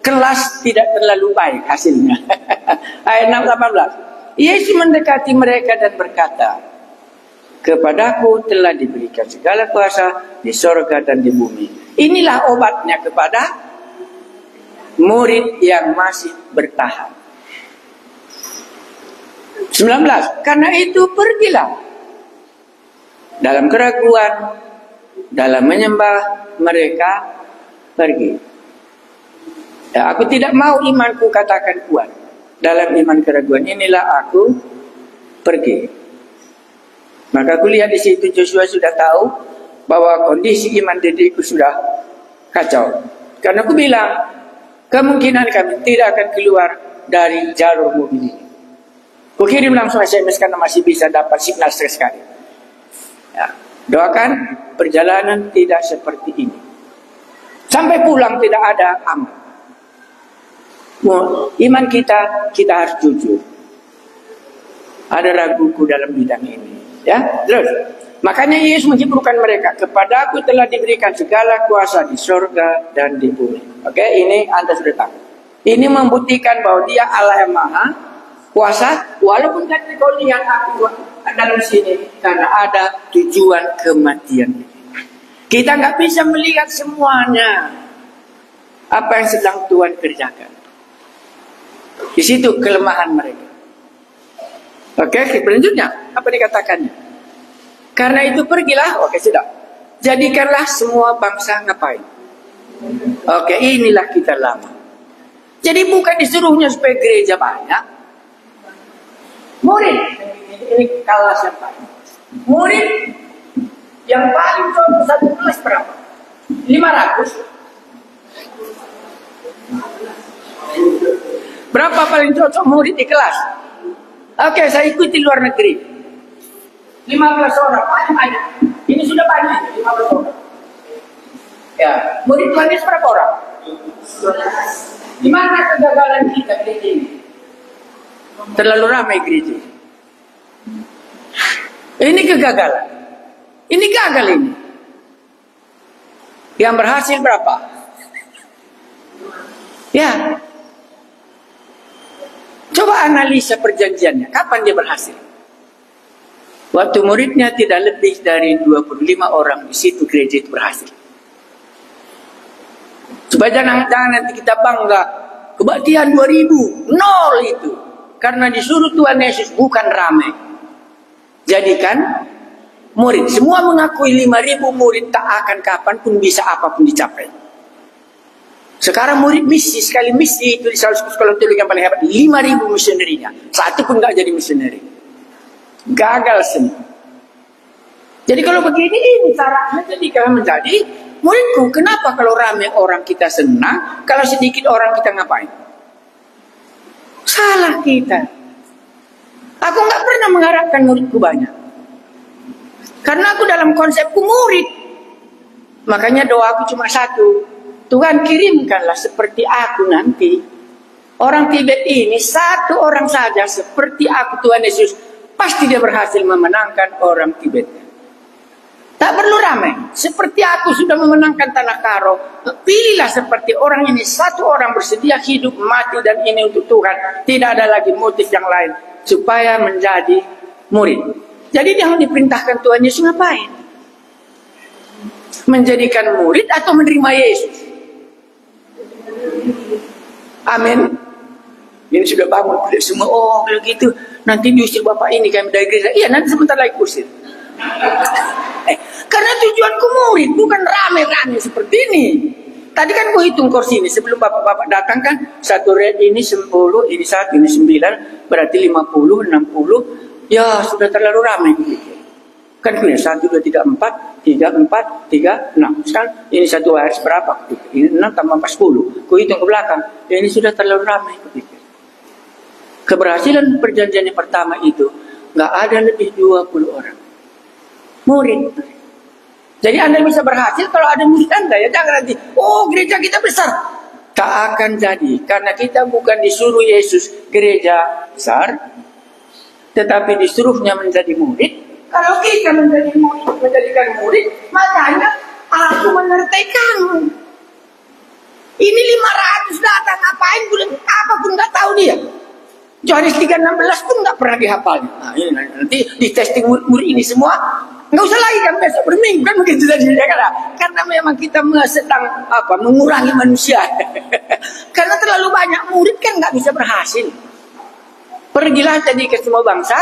[SPEAKER 1] Kelas tidak terlalu baik hasilnya. Ayat 18. Yesus mendekati mereka dan berkata, kepadaku telah diberikan segala kuasa di sorga dan di bumi. Inilah obatnya kepada murid yang masih bertahan. 19. Karena itu pergilah dalam keraguan, dalam menyembah mereka pergi. Ya, aku tidak mau imanku katakan kuat. Dalam iman keraguan inilah aku pergi. Maka aku lihat di situ Joshua sudah tahu bahwa kondisi iman diriku sudah kacau. Karena aku bilang kemungkinan kami tidak akan keluar dari jalur mobil ini. Aku kirim langsung SMS karena masih bisa dapat signal sekali. Ya, doakan perjalanan tidak seperti ini. Sampai pulang tidak ada aman. Iman kita harus jujur. Ada raguku dalam bidang ini. Ya, terus. Makanya Yesus menghiburkan mereka. Kepadaku telah diberikan segala kuasa di surga dan di bumi. Oke, ini Anda sudah tahu. Ini membuktikan bahwa Dia Allah yang Maha Kuasa, walaupun kata kau lihat aku dalam sini karena ada tujuan kematian. Kita nggak bisa melihat semuanya apa yang sedang Tuhan kerjakan. Di situ kelemahan mereka. Oke, selanjutnya apa dikatakannya? Karena itu pergilah, oke sudah. Jadikanlah semua bangsa ngapain? Oke, inilah kita lama. Jadi bukan disuruhnya supaya gereja banyak. Murid, ini kelas yang paling. Murid yang paling cocok satu kelas berapa? 500. Berapa paling cocok murid di kelas? Oke, saya ikuti luar negeri. 15 orang, paling banyak. Ini sudah banyak, 15 orang. Ya, murid Tuhan Yesus berapa orang? 12. Di mana kegagalan kita gereja ini? Terlalu ramai gereja. Ini kegagalan. Ini gagal ini. Yang berhasil berapa? Ya. Coba analisa perjanjiannya. Kapan dia berhasil? Waktu muridnya tidak lebih dari 25 orang di situ gereja itu berhasil. Supaya jangan nanti kita bangga. Kebaktian 2000. Nol itu. Karena disuruh Tuhan Yesus bukan ramai. Jadikan murid. Semua mengakui 5.000 murid tak akan kapanpun bisa apapun dicapai. Sekarang murid misi, sekali misi itu di salah satu sekolah teologi yang paling hebat. 5.000 misionerinya. Satu pun gak jadi misioneri. Gagal semua. Jadi kalau begini ini caranya jadi kalian menjadi muridku. Kenapa kalau ramai orang kita senang, kalau sedikit orang kita ngapain? Salah kita. Aku nggak pernah mengharapkan muridku banyak. Karena aku dalam konsepku murid. Makanya doaku cuma satu. Tuhan kirimkanlah seperti aku nanti. Orang Tibet ini satu orang saja seperti aku Tuhan Yesus. Pasti dia berhasil memenangkan orang Tibet. Tak perlu ramai. Seperti aku sudah memenangkan Tanah Karo. Pilihlah seperti orang ini. Satu orang bersedia hidup, mati dan ini untuk Tuhan. Tidak ada lagi motif yang lain. Supaya menjadi murid. Jadi yang diperintahkan Tuhan Yesus ngapain? Menjadikan murid atau menerima Yesus? Amin. Ini sudah bangun semua. Oh kalau gitu nanti diusir bapak ini kami dari gereja. Iya nanti sebentar lagi usir. Karena tujuanku murid bukan rame-rame seperti ini. Tadi kan gue hitung kursi ini sebelum bapak-bapak datang kan satu red ini 10, ini 1, ini 9, berarti 50, 60. Ya sudah terlalu ramai. Kan punya 1, 2, 3, 4, 3, 4, 3, 6. Sekarang ini satu hari berapa? Ini 6 tambah 4, 10. Gue hitung ke belakang. Ya, ini sudah terlalu ramai. Keberhasilan perjanjian yang pertama itu nggak ada lebih 20 orang murid. Jadi Anda bisa berhasil kalau ada murid Anda ya. Jangan nanti, oh gereja kita besar. Tak akan jadi. Karena kita bukan disuruh Yesus gereja besar. Tetapi disuruhnya menjadi murid. Kalau kita menjadi murid, menjadikan murid, makanya aku menyertai kamu. Ini 500 datang, ngapain? Apa pun nggak tahu dia. Yohanes 3:16 pun nggak pernah dihafalnya. Nah, ini nanti di testing murid ini semua, nggak usah lagi kan besok berminggu kan begitu saja kan? Karena memang kita sedang mengurangi manusia. Karena terlalu banyak murid kan nggak bisa berhasil. Pergilah jadi ke semua bangsa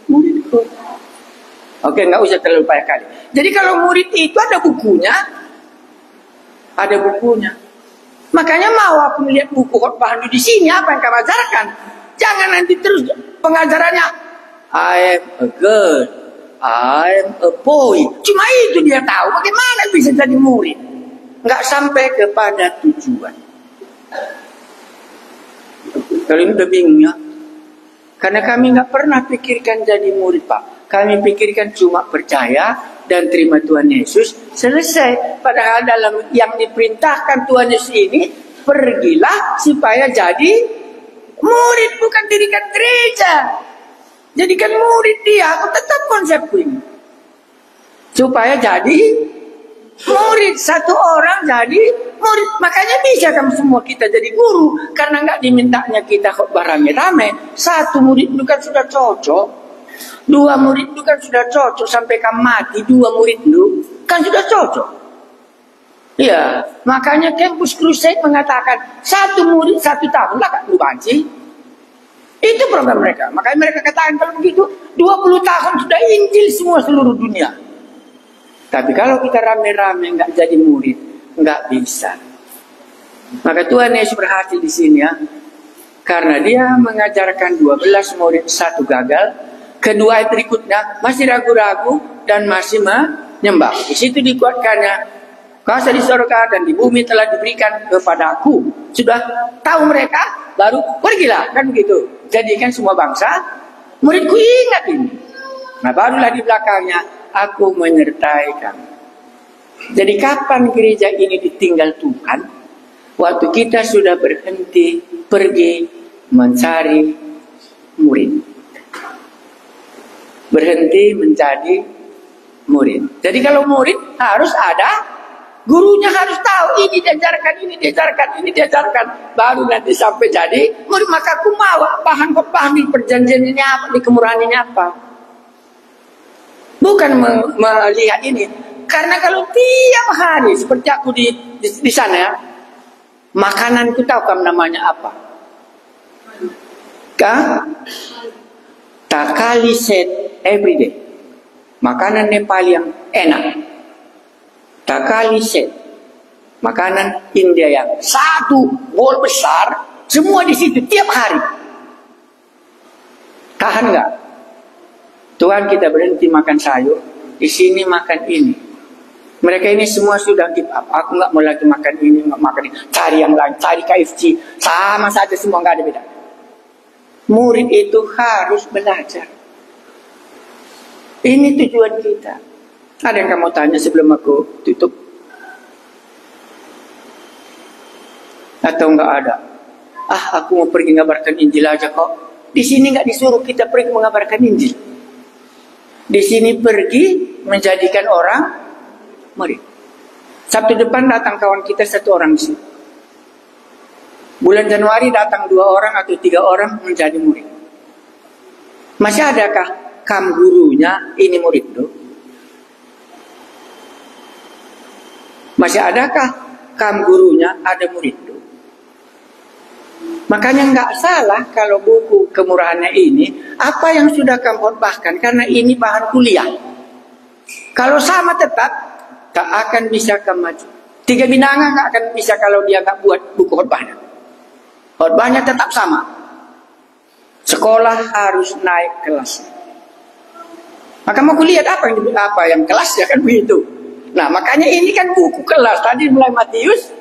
[SPEAKER 1] muridku. Oke, nggak usah terlalu banyak kali. Jadi kalau murid itu ada bukunya, ada bukunya. Makanya mau aku melihat buku khotbah di sini apa yang kamu ajarkan. Jangan nanti terus pengajarannya I am a girl, I am a boy. Cuma itu dia tahu. Bagaimana bisa jadi murid? Nggak sampai kepada tujuan. Kalau ini udah bingung ya. Karena kami nggak pernah pikirkan jadi murid Pak. Kami pikirkan cuma percaya dan terima Tuhan Yesus, selesai. Padahal dalam yang diperintahkan Tuhan Yesus ini, pergilah supaya jadi murid, bukan dirikan gereja. Jadikan murid dia, aku tetap konsepku ini. Supaya jadi murid, satu orang jadi murid. Makanya bisa kamu semua kita jadi guru, karena nggak dimintanya kita khotbah rame-rame. Satu murid itu kan sudah cocok. 2 murid itu kan sudah cocok sampai kamu mati. 2 murid itu kan sudah cocok. Iya, makanya Campus Crusade mengatakan 1 murid 1 tahun lah Kak Lubanci. Itu program mereka. Makanya mereka katakan kalau begitu 20 tahun sudah Injil semua seluruh dunia. Tapi kalau kita rame-rame nggak jadi murid, nggak bisa. Maka Tuhan Yesus berhasil di sini ya, karena dia mengajarkan 12 murid, 1 gagal. Kedua berikutnya masih ragu-ragu dan masih menyembah. Di situ dikuatkannya, kuasa di surga dan di bumi telah diberikan kepadaku. Sudah tahu mereka, baru pergilah kan begitu. Jadikan semua bangsa muridku, ingat ini. Nah barulah di belakangnya, aku menyertai kamu. Jadi kapan gereja ini ditinggal Tuhan? Waktu kita sudah berhenti pergi mencari murid. Berhenti menjadi murid. Jadi kalau murid harus ada gurunya, harus tahu ini diajarkan, ini diajarkan, ini diajarkan. Baru nanti sampai jadi murid. Maka aku mau bahan di perjanjian ini apa, di kemurahan ini apa. Bukan melihat ini. Karena kalau tiap hari seperti aku di sana ya, makanan itu tahu kamu namanya apa? Takali set every day. Makanan Nepal yang enak. Takali set. Makanan India yang 1 bowl besar, semua di situ tiap hari. Tahan nggak? Tuhan kita berhenti makan sayur, di sini makan ini. Mereka ini semua sudah give up. Aku nggak mau lagi makan ini, nggak makan ini. Cari yang lain, cari KFC. Sama saja semua, nggak ada beda. Murid itu harus belajar. Ini tujuan kita. Ada yang kamu tanya sebelum aku tutup? Atau enggak ada? Aku mau pergi ngabarkan Injil aja kok. Di sini enggak disuruh kita pergi mengabarkan Injil. Di sini pergi menjadikan orang murid. Sabtu depan datang kawan kita 1 orang di sini. Bulan Januari datang 2 orang atau 3 orang menjadi murid. Masih adakah kam gurunya ini murid itu? Masih adakah kam gurunya ada murid itu? Makanya nggak salah kalau buku kemurahannya ini apa yang sudah kamu khotbahkan, karena ini bahan kuliah. Kalau sama tetap tak akan bisa kamu maju. 3 binangan nggak akan bisa kalau dia nggak buat buku khotbahnya. Khotbahnya tetap sama. Sekolah harus naik kelas. Maka mau kulihat apa yang kelasnya kan begitu. Nah makanya ini kan buku kelas. Tadi mulai Matius.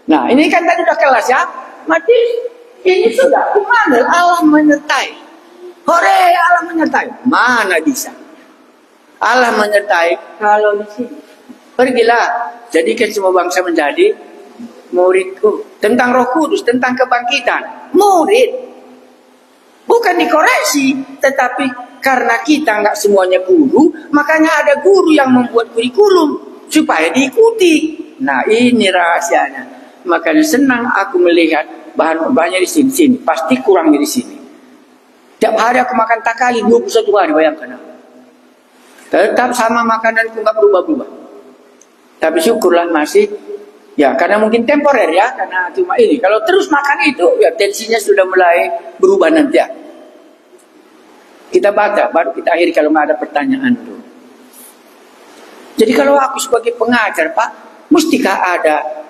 [SPEAKER 1] Nah ini kan tadi udah kelas ya. Matius. Ini sudah Immanuel, Allah menyertai. Hore, Allah menyertai. Mana bisa? Allah menyertai kalau di sini. Pergilah, jadikan semua bangsa menjadi muridku. Tentang Roh Kudus, tentang kebangkitan. Murid. Bukan dikoreksi, tetapi karena kita nggak semuanya guru, makanya ada guru yang membuat kurikulum supaya diikuti. Nah, ini rahasianya. Makanya senang aku melihat bahan-bahannya di sini, pasti kurangnya di sini. Tiap hari aku makan takali 21 hari, bayangkan. Tetap sama makananku nggak berubah-ubah. Tapi syukurlah masih, ya karena mungkin temporer ya, karena cuma ini. Kalau terus makan itu, ya tensinya sudah mulai berubah nanti ya. Kita baca, baru kita akhiri kalau nggak ada pertanyaan tuh. Jadi kalau aku sebagai pengajar, Pak, mustikah ada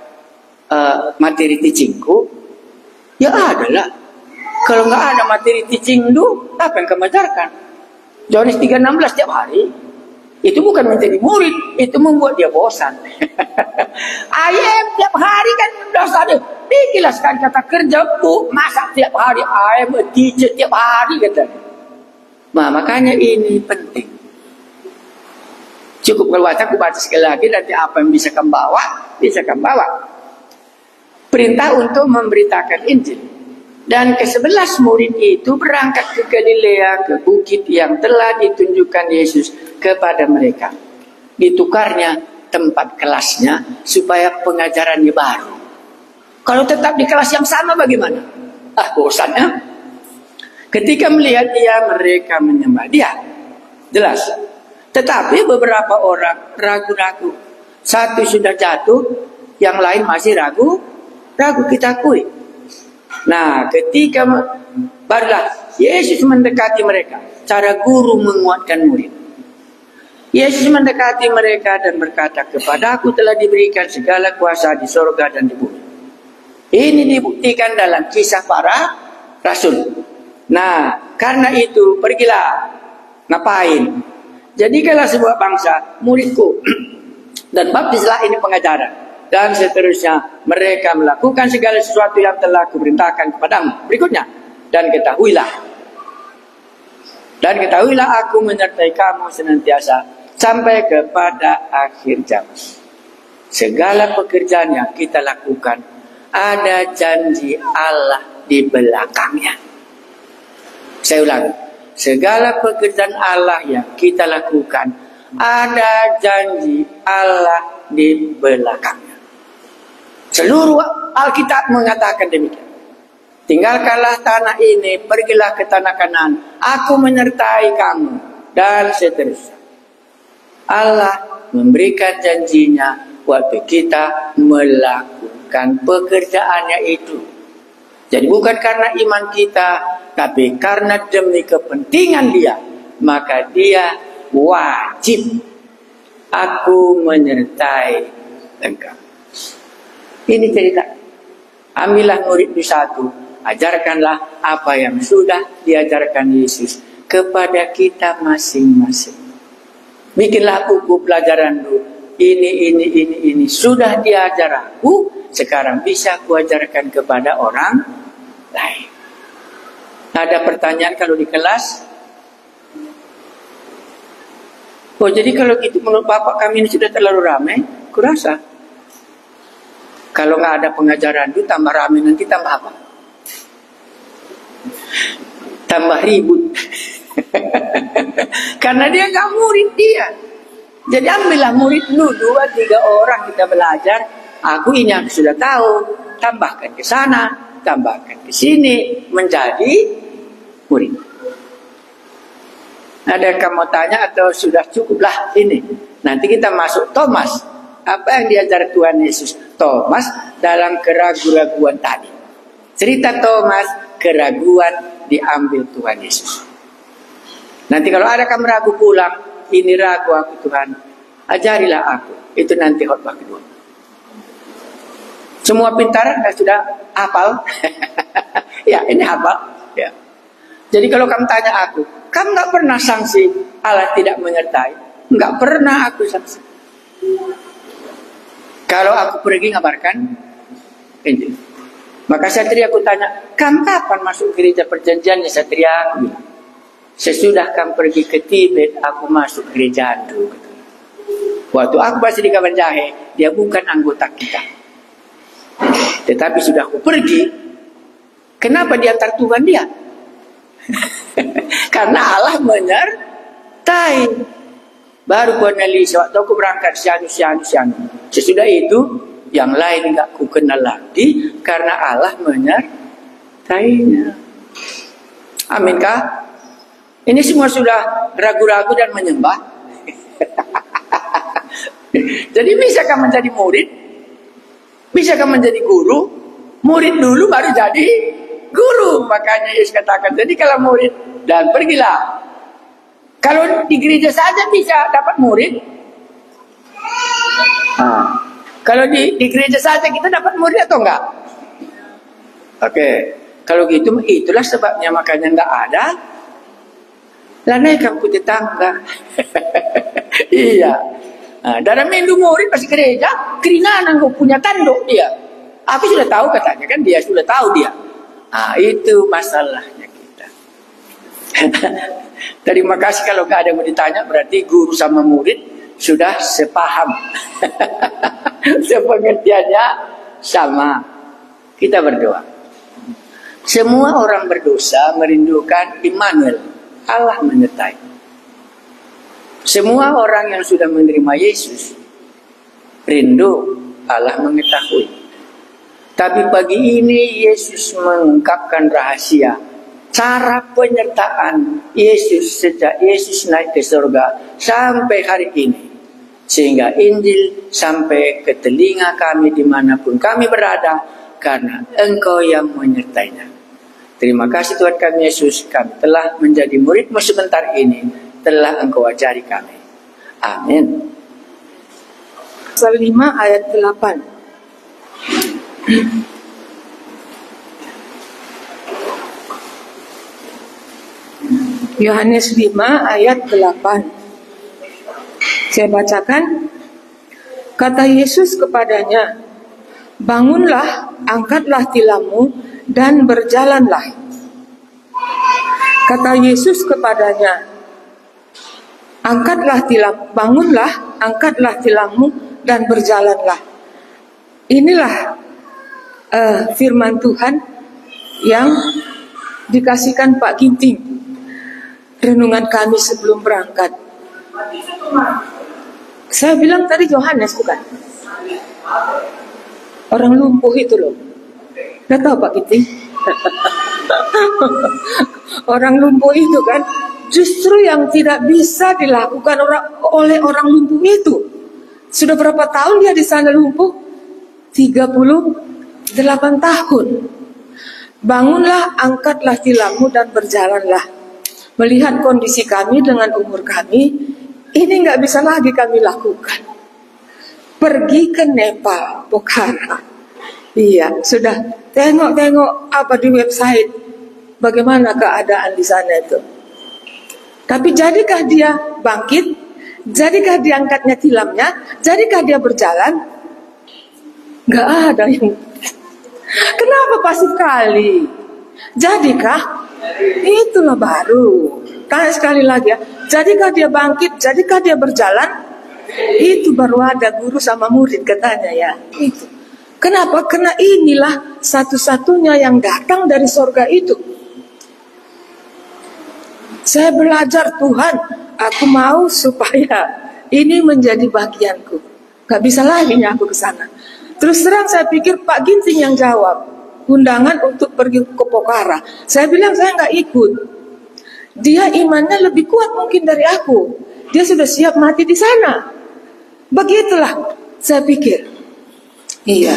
[SPEAKER 1] materi teachingku? Ya adalah. Kalau nggak ada materi teaching itu, apa yang kamu ajarkan? Yohanes 3:16 tiap hari. Itu bukan menjadi murid, itu membuat dia bosan. Ayam tiap hari kan udah sadar. Dijelaskan kata kerja, Bu, masa tiap hari ayam teacher tiap hari kata. Nah, makanya ini penting. Cukup kalau baca, aku baca sekali lagi, nanti apa yang bisa kamu bawa, bisa kamu bawa. Perintah untuk memberitakan Injil. Dan ke-11 murid itu berangkat ke Galilea, ke bukit yang telah ditunjukkan Yesus kepada mereka. Ditukarnya tempat kelasnya supaya pengajarannya baru. Kalau tetap di kelas yang sama bagaimana? Bosannya. Ketika melihat dia, mereka menyembah dia. Jelas. Tetapi beberapa orang ragu-ragu. Satu sudah jatuh, yang lain masih ragu kita akui. Nah, ketika barulah Yesus mendekati mereka. Cara guru menguatkan murid. Yesus mendekati mereka dan berkata, kepadaku telah diberikan segala kuasa di surga dan di bumi. Ini dibuktikan dalam kisah para rasul. Nah, karena itu pergilah. Ngapain? Jadikanlah sebuah bangsa muridku. Dan baptislah, ini pengajaran. Dan seterusnya mereka melakukan segala sesuatu yang telah kuperintahkan kepadamu. Berikutnya, dan ketahuilah aku menyertai kamu senantiasa sampai kepada akhir zaman. Segala pekerjaan yang kita lakukan ada janji Allah di belakangnya. Saya ulangi, segala pekerjaan Allah yang kita lakukan ada janji Allah di belakangnya. Seluruh Alkitab mengatakan demikian. Tinggalkanlah tanah ini, pergilah ke tanah Kanaan. Aku menyertai kamu. Dan seterusnya. Allah memberikan janjinya waktu kita melakukan pekerjaannya itu. Jadi bukan karena iman kita, tapi karena demi kepentingan dia. Maka dia wajib. Aku menyertai engkau. Ini cerita. Ambillah murid itu satu. Ajarkanlah apa yang sudah diajarkan Yesus kepada kita masing-masing. Bikinlah buku pelajaran dulu. Ini. Sudah diajar aku. Sekarang bisa kuajarkan kepada orang lain. Ada pertanyaan kalau di kelas? Oh, jadi kalau gitu menurut Bapak kami ini sudah terlalu ramai? Kurasa. Kalau nggak ada pengajaran itu tambah ramai, nanti tambah apa? Tambah ribut. Karena dia nggak murid dia. Jadi ambillah murid dulu 2-3 orang kita belajar. Aku ini yang sudah tahu, tambahkan ke sana, tambahkan ke sini, menjadi murid. Ada yang kamu tanya atau sudah cukuplah ini? Nanti kita masuk Thomas. Apa yang diajar Tuhan Yesus? Thomas dalam keraguan-raguan tadi. Cerita Thomas, keraguan diambil Tuhan Yesus. Nanti kalau ada kamu ragu pulang, ini ragu aku Tuhan, ajarilah aku. Itu nanti khotbah kedua. Semua pintaran sudah hafal. Ya, ini hafal. Ya. Jadi kalau kamu tanya aku, kamu nggak pernah sanksi Allah tidak menyertai? Nggak pernah aku sanksi. Kalau aku pergi ngabarkan Injil. Maka Satria aku tanya, kamu kapan masuk gereja perjanjiannya Satria? Aku bilang, sesudah kamu pergi ke Tibet, aku masuk gereja itu. Waktu aku masih di Kaban Jahe, dia bukan anggota kita. Tetapi sudah aku pergi, kenapa diantar Tuhan dia? Karena Allah menyertai. Baru ku analisa waktu aku berangkat sianu. Sesudah itu yang lain enggak ku kenal lagi karena Allah menyertainya. Aminkah? Ini semua sudah ragu-ragu dan menyembah. Jadi bisakah menjadi murid? Bisakah menjadi guru? Murid dulu baru jadi guru. Makanya Yesus katakan, jadi kalau murid dan pergilah. Kalau di gereja saja bisa dapat murid. Kalau di gereja saja kita dapat murid atau enggak? Oke. Kalau gitu itulah sebabnya makanya enggak ada. Lanai kamu tetangga. Iya. Dalam minggu murid pasti gereja, keringanan kau punya tanduk dia. Aku sudah tahu katanya kan dia sudah tahu dia. Itu masalahnya kita. Terima kasih kalau nggak ada yang mau ditanya, berarti guru sama murid sudah sepaham. Sepengertiannya sama. Kita berdoa. Semua orang berdosa merindukan Immanuel, Allah menyertai. Semua orang yang sudah menerima Yesus rindu Allah mengetahui. Tapi pagi ini Yesus mengungkapkan rahasia cara penyertaan Yesus sejak Yesus naik ke surga sampai hari ini. Sehingga Injil sampai ke telinga kami dimanapun kami berada karena Engkau yang menyertainya. Terima kasih Tuhan kami Yesus, kami telah menjadi murid-Mu sebentar ini, telah Engkau ajari kami. Amin.
[SPEAKER 3] Pasal 5 ayat 8. Yohanes 5 ayat 8. Saya bacakan. Kata Yesus kepadanya, bangunlah, angkatlah tilammu dan berjalanlah. Kata Yesus kepadanya, bangunlah, angkatlah tilammu dan berjalanlah. Inilah firman Tuhan yang dikasihkan Pak Ginting. Renungan kami sebelum berangkat. Saya bilang tadi Yohanes bukan? Orang lumpuh itu loh. Gak tahu Pak Ginting? Orang lumpuh itu kan justru yang tidak bisa dilakukan oleh orang lumpuh itu. Sudah berapa tahun dia di sana lumpuh? 38 tahun. Bangunlah, angkatlah tilammu dan berjalanlah. Melihat kondisi kami dengan umur kami, ini nggak bisa lagi kami lakukan. Pergi ke Nepal, Pokhara. Iya, sudah tengok-tengok apa di website, bagaimana keadaan di sana itu. Tapi jadikah dia bangkit? Jadikah diangkatnya tilamnya? Jadikah dia berjalan? Nggak ada yang. Kenapa pasif kali? Jadikah? Itulah baru. Tanya sekali lagi ya. Jadikah dia bangkit? Jadikah dia berjalan? Itu baru ada guru sama murid katanya ya. Itu. Kenapa? Karena inilah satu-satunya yang datang dari sorga itu. Saya belajar, Tuhan, aku mau supaya ini menjadi bagianku. Gak bisa lagi aku ke sana. Terus terang saya pikir Pak Ginting yang jawab undangan untuk pergi ke Pokhara. Saya bilang saya nggak ikut. Dia imannya lebih kuat mungkin dari aku. Dia sudah siap mati di sana. Begitulah saya pikir. Iya.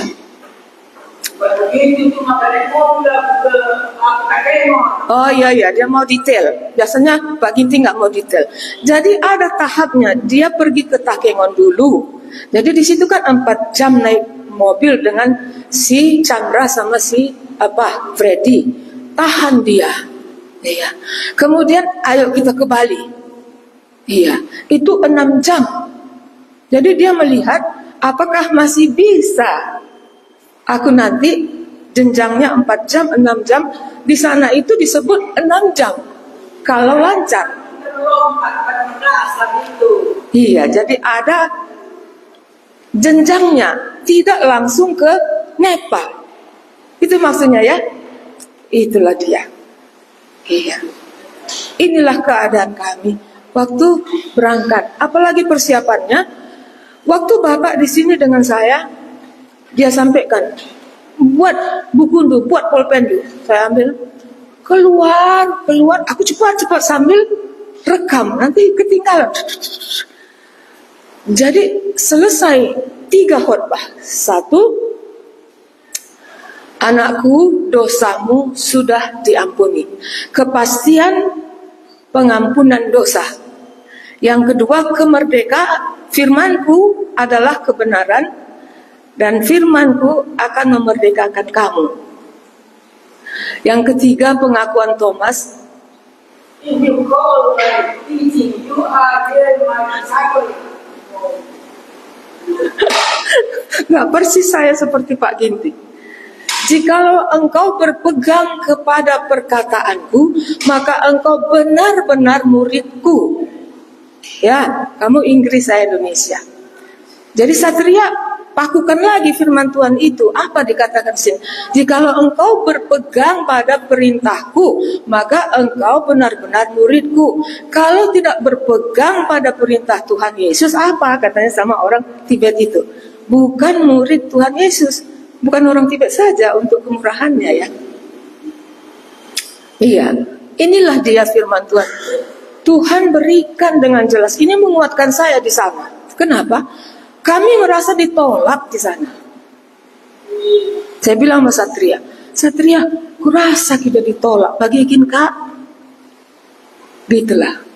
[SPEAKER 3] Oh iya, dia mau detail. Biasanya Pak Ginting nggak mau detail. Jadi ada tahapnya. Dia pergi ke Takengon dulu. Jadi di situ kan 4 jam naik mobil dengan si Chandra sama si Freddy. Tahan dia. Iya. Kemudian ayo kita ke Bali. Iya. Itu 6 jam. Jadi dia melihat apakah masih bisa aku nanti jenjangnya 4 jam, 6 jam. Di sana itu disebut 6 jam. Kalau lancar. Iya, jadi ada jenjangnya. Tidak langsung ke Nepal. Itu maksudnya ya. Itulah dia. Iya. Inilah keadaan kami waktu berangkat. Apalagi persiapannya. Waktu Bapak di sini dengan saya, dia sampaikan, buat bukundu, buat pulpendu. Saya ambil, keluar. Aku cepat sambil rekam. Nanti ketinggalan. Jadi selesai 3 khotbah. 1, anakku, dosamu sudah diampuni. Kepastian pengampunan dosa. Yang kedua, kemerdekaan. Firmanku adalah kebenaran dan firmanku akan memerdekakan kamu. Yang ketiga, pengakuan Thomas. If you call my teaching, you are there my disciple. Nggak persis saya seperti Pak Ginting. Jikalau engkau berpegang kepada perkataanku, maka engkau benar-benar muridku. Ya, kamu Inggris, saya Indonesia. Jadi Satria, pakukan lagi firman Tuhan itu. Apa dikatakan di sini? Jikalau engkau berpegang pada perintahku, maka engkau benar-benar muridku. Kalau tidak berpegang pada perintah Tuhan Yesus, apa katanya sama orang Tibet itu? Bukan murid Tuhan Yesus. Bukan orang Tibet saja untuk kemurahannya ya. Iya, inilah dia firman Tuhan. Tuhan berikan dengan jelas. Ini menguatkan saya di sana. Kenapa? Kami merasa ditolak di sana. Saya bilang sama Satria, kurasa kita ditolak. Bagiin Kak. Gitulah.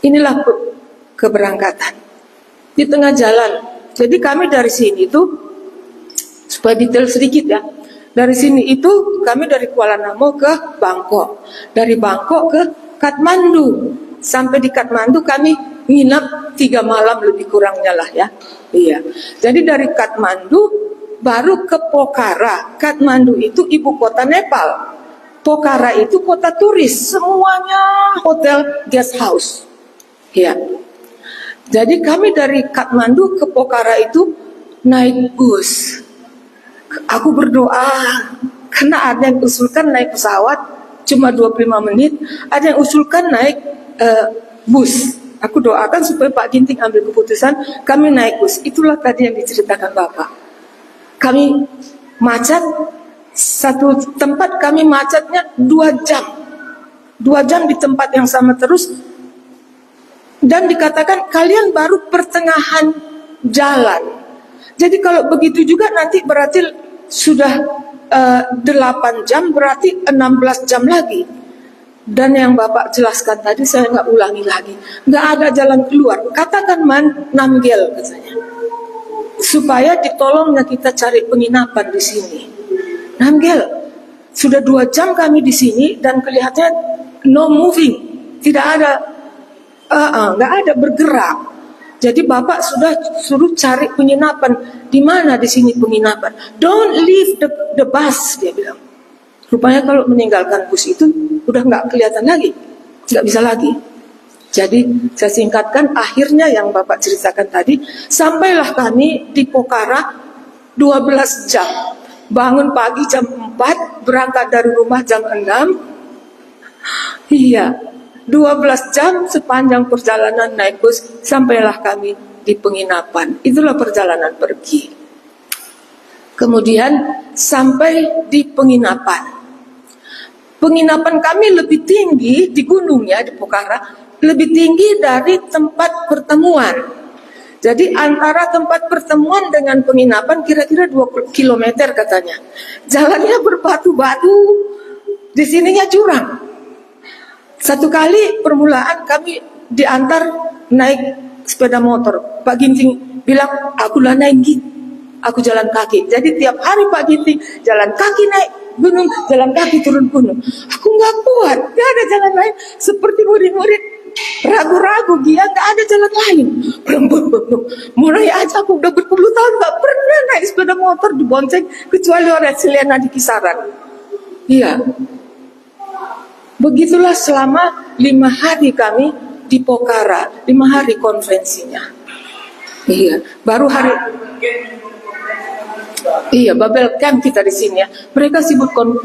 [SPEAKER 3] Inilah keberangkatan. Di tengah jalan. Jadi kami dari sini tuh, supaya detail sedikit ya. Dari sini itu kami dari Kuala Namu ke Bangkok. Dari Bangkok ke Kathmandu. Sampai di Kathmandu kami nginap 3 malam lebih kurangnya lah ya. Iya. Jadi dari Kathmandu baru ke Pokhara. Kathmandu itu ibu kota Nepal. Pokhara itu kota turis. Semuanya hotel guest house. Iya. Jadi kami dari Kathmandu ke Pokhara itu naik bus. Aku berdoa karena ada yang usulkan naik pesawat cuma 25 menit, ada yang usulkan naik bus. Aku doakan supaya Pak Ginting ambil keputusan kami naik bus. Itulah tadi yang diceritakan Bapak. Kami macet satu tempat, kami macetnya 2 jam. 2 jam di tempat yang sama terus. Dan dikatakan kalian baru pertengahan jalan. Jadi kalau begitu juga nanti berarti sudah 8 jam, berarti 16 jam lagi. Dan yang Bapak jelaskan tadi saya nggak ulangi lagi. Nggak ada jalan keluar. Katakan Namgyel katanya. Supaya ditolongnya kita cari penginapan di sini. Namgyel, sudah 2 jam kami di sini dan kelihatannya no moving. Tidak ada, nggak ada bergerak. Jadi Bapak sudah suruh cari penginapan. Di mana di sini penginapan? Don't leave the bus, dia bilang. Rupanya kalau meninggalkan bus itu udah nggak kelihatan lagi, nggak bisa lagi. Jadi saya singkatkan, akhirnya yang Bapak ceritakan tadi, sampailah kami di Pokhara 12 jam. Bangun pagi jam 4, berangkat dari rumah jam 6. Iya, 12 jam sepanjang perjalanan naik bus, sampailah kami di penginapan. Itulah perjalanan pergi. Kemudian sampai di penginapan. Penginapan kami lebih tinggi di gunungnya, di Pokhara, lebih tinggi dari tempat pertemuan. Jadi antara tempat pertemuan dengan penginapan kira-kira 20 km katanya. Jalannya berbatu-batu, di sininya jurang. Satu kali permulaan kami diantar naik sepeda motor. Pak Ginting bilang, aku lah naik gitu, aku jalan kaki. Jadi tiap hari Pak Ginting jalan kaki naik gunung, jalan kaki turun gunung. Aku nggak kuat, nggak ada jalan lain. Seperti murid-murid ragu-ragu, dia nggak ada jalan lain. Mulai aja aku udah berpuluh tahun nggak pernah naik sepeda motor dibonceng kecuali oleh Selena di Kisaran. Iya. Begitulah selama 5 hari kami di Pokhara, 5 hari konferensinya. Iya, baru hari. Iya, Babel Camp kita di sini ya. Mereka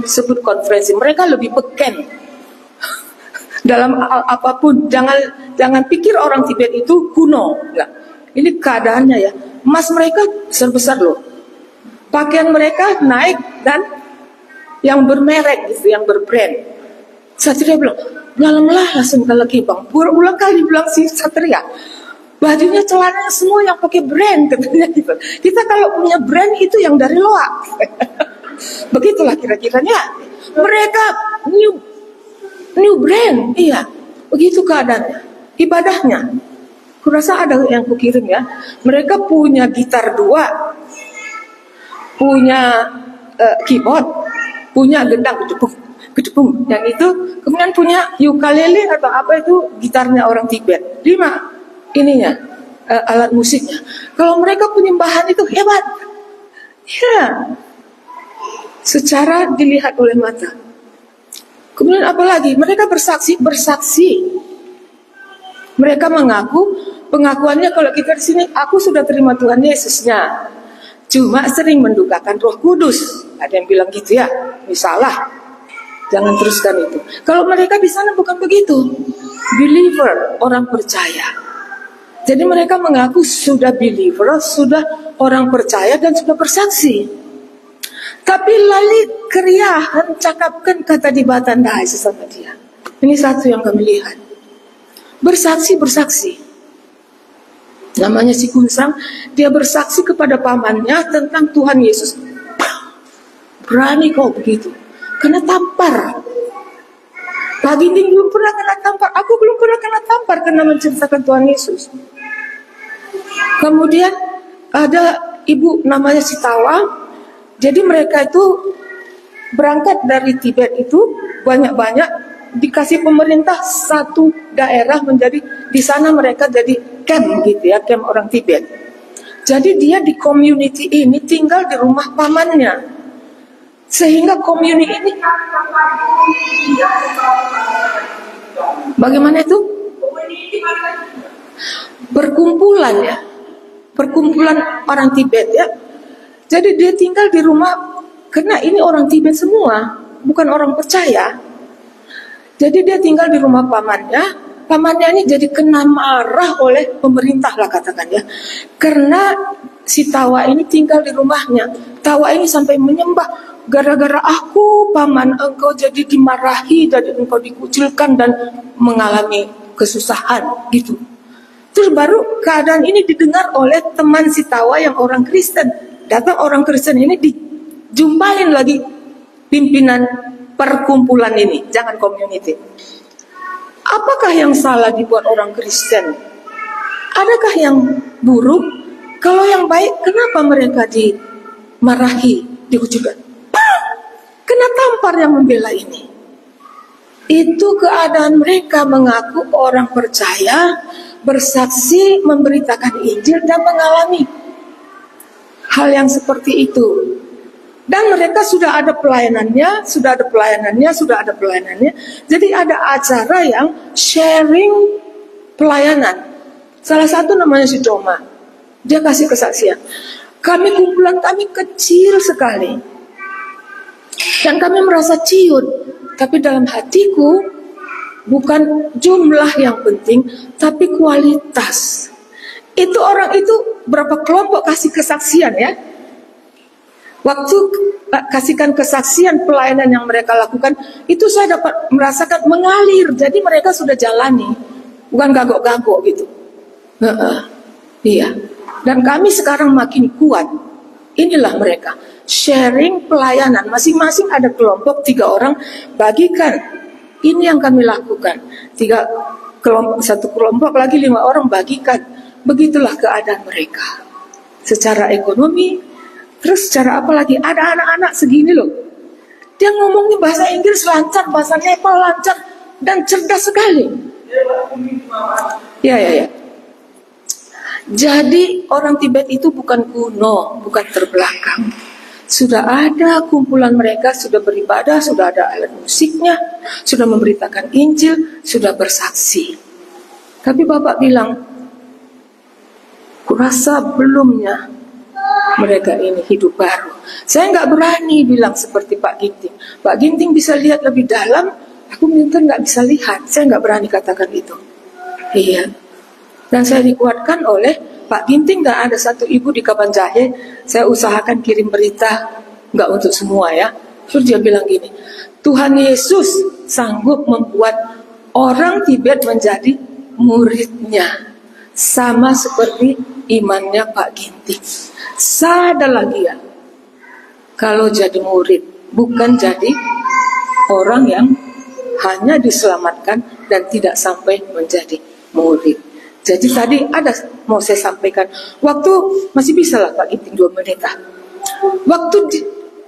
[SPEAKER 3] sebut konferensi. Mereka lebih peken dalam apapun. Jangan pikir orang Tibet itu kuno. Enggak. Ini keadaannya ya. Emas mereka besar-besar loh. Pakaian mereka naik dan yang bermerek gitu, yang berbrand. Satria bilang, "Malam-lah langsung lagi bang." Berulang kali bilang si Satria. Bajunya, celananya semua yang pakai brand katanya gitu. Kita kalau punya brand itu yang dari luar. Begitulah kira-kiranya. Mereka new brand, iya. Begitu keadaannya. Ibadahnya. Kurasa ada yang kukirim ya. Mereka punya gitar 2, punya keyboard, punya gendang gedepung. Yang itu kemudian punya ukulele atau apa itu gitarnya orang Tibet. 5. Ininya alat musiknya. Kalau mereka penyembahan itu hebat, ya, secara dilihat oleh mata. Kemudian apalagi mereka bersaksi. Mereka mengaku, pengakuannya kalau kita di sini, aku sudah terima Tuhan Yesusnya, cuma sering mendukakan Roh Kudus. Ada yang bilang gitu ya, misalnya. Jangan teruskan itu. Kalau mereka di sana bukan begitu, believer, orang percaya. Jadi mereka mengaku sudah believer, sudah orang percaya dan sudah bersaksi. Tapi lali keriahan cakapkan kata di batandai sesama dia. Ini satu yang kami lihat. Bersaksi. Namanya si Kunsang, dia bersaksi kepada pamannya tentang Tuhan Yesus. Berani kau begitu. Kena tampar. Pak Ginting belum pernah kena tampar. Aku belum pernah kena tampar karena menceritakan Tuhan Yesus. Kemudian ada ibu namanya Sitawa. Jadi mereka itu berangkat dari Tibet itu banyak-banyak dikasih pemerintah satu daerah menjadi di sana mereka jadi camp gitu ya, camp orang Tibet. Jadi dia di community ini tinggal di rumah pamannya. Sehingga community ini bagaimana itu? Perkumpulan ya. Perkumpulan orang Tibet ya. Jadi dia tinggal di rumah, karena ini orang Tibet semua, bukan orang percaya. Jadi dia tinggal di rumah pamannya. Pamannya ini jadi kena marah oleh pemerintah lah katakan ya. Karena si Tawa ini tinggal di rumahnya. Tawa ini sampai menyembah, gara-gara aku paman engkau jadi dimarahi dan engkau dikucilkan dan mengalami kesusahan gitu. Terus baru keadaan ini didengar oleh teman si Tawa yang orang Kristen. Datang orang Kristen ini dijumpain lagi pimpinan perkumpulan ini, jangan community. Apakah yang salah dibuat orang Kristen? Adakah yang buruk? Kalau yang baik, kenapa mereka dimarahi, dikucilkan? Kena tampar yang membela ini. Itu keadaan mereka mengaku orang percaya, bersaksi, memberitakan Injil dan mengalami hal yang seperti itu. Dan mereka sudah ada pelayanannya. Jadi ada acara yang sharing pelayanan. Salah satu namanya si Doma. Dia kasih kesaksian. Kumpulan kami kecil sekali. Dan kami merasa ciut. Tapi dalam hatiku, bukan jumlah yang penting, tapi kualitas. Itu orang itu berapa kelompok kasih kesaksian ya. Waktu kasihkan kesaksian pelayanan yang mereka lakukan, itu saya dapat merasakan mengalir. Jadi mereka sudah jalani, bukan gagok-gagok gitu. Iya. Dan kami sekarang makin kuat. Inilah mereka sharing pelayanan. Masing-masing ada kelompok 3 orang bagikan. Ini yang kami lakukan. 3 kelompok, 1 kelompok lagi 5 orang bagikan. Begitulah keadaan mereka. Secara ekonomi, terus secara apa lagi? Ada anak-anak segini loh. Dia ngomongnya bahasa Inggris lancar, bahasa Nepal lancar, dan cerdas sekali. Ya. Jadi orang Tibet itu bukan kuno, bukan terbelakang. Sudah ada kumpulan mereka, sudah beribadah, sudah ada alat musiknya, sudah memberitakan Injil, sudah bersaksi. Tapi Bapak bilang, kurasa belumnya mereka ini hidup baru. Saya nggak berani bilang seperti Pak Ginting. Pak Ginting bisa lihat lebih dalam, aku mungkin nggak bisa lihat. Saya nggak berani katakan itu. Iya. Dan saya dikuatkan oleh Pak Ginting. Nggak ada satu ibu di Kabanjahe. Saya usahakan kirim berita, nggak untuk semua ya. Terus dia bilang gini, Tuhan Yesus sanggup membuat orang Tibet menjadi muridnya, sama seperti imannya Pak Ginting. Sadar lagi ya, kalau jadi murid, bukan jadi orang yang hanya diselamatkan dan tidak sampai menjadi murid. Jadi tadi ada mau saya sampaikan, waktu masih bisa lah Pak Ginting 2 menit. Waktu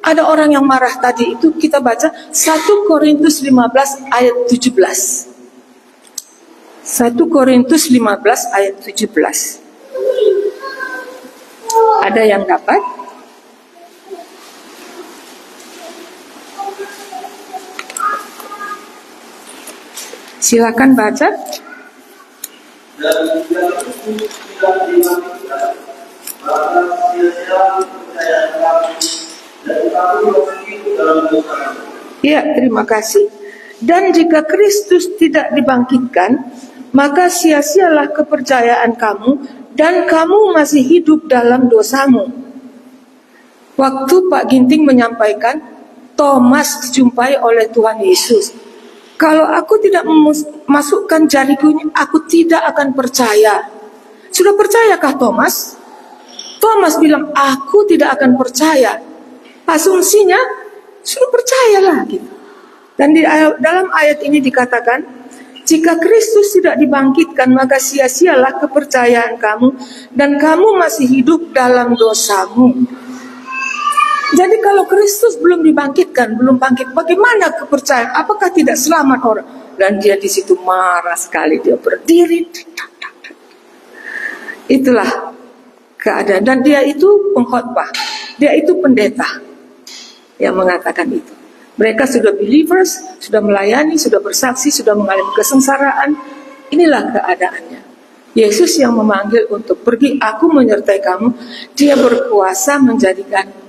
[SPEAKER 3] ada orang yang marah tadi itu kita baca 1 Korintus 15 ayat 17. 1 Korintus 15 ayat 17. Ada yang dapat? Silakan baca. Ya, terima kasih. Dan jika Kristus tidak dibangkitkan, maka sia-sialah kepercayaan kamu, dan kamu masih hidup dalam dosamu. Waktu Pak Ginting menyampaikan, Thomas dijumpai oleh Tuhan Yesus. Kalau aku tidak memasukkan jariku, aku tidak akan percaya. Sudah percayakah Thomas? Thomas bilang, aku tidak akan percaya. Asumsinya, sudah percayalah gitu. Dan dalam ayat ini dikatakan, jika Kristus tidak dibangkitkan, maka sia-sialah kepercayaan kamu, dan kamu masih hidup dalam dosamu. Jadi kalau Kristus belum dibangkitkan, belum bangkit, bagaimana kepercayaan? Apakah tidak selamat orang? Dan dia di situ marah sekali, dia berdiri. Itulah keadaan. Dan dia itu pengkhotbah, dia itu pendeta yang mengatakan itu. Mereka sudah believers, sudah melayani, sudah bersaksi, sudah mengalami kesengsaraan. Inilah keadaannya. Yesus yang memanggil untuk pergi, aku menyertai kamu. Dia berkuasa menjadikan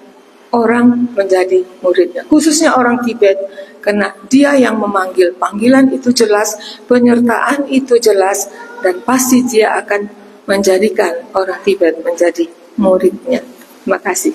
[SPEAKER 3] orang menjadi muridnya, khususnya orang Tibet, karena dia yang memanggil. Panggilan itu jelas, penyertaan itu jelas, dan pasti dia akan menjadikan orang Tibet menjadi muridnya. Terima kasih.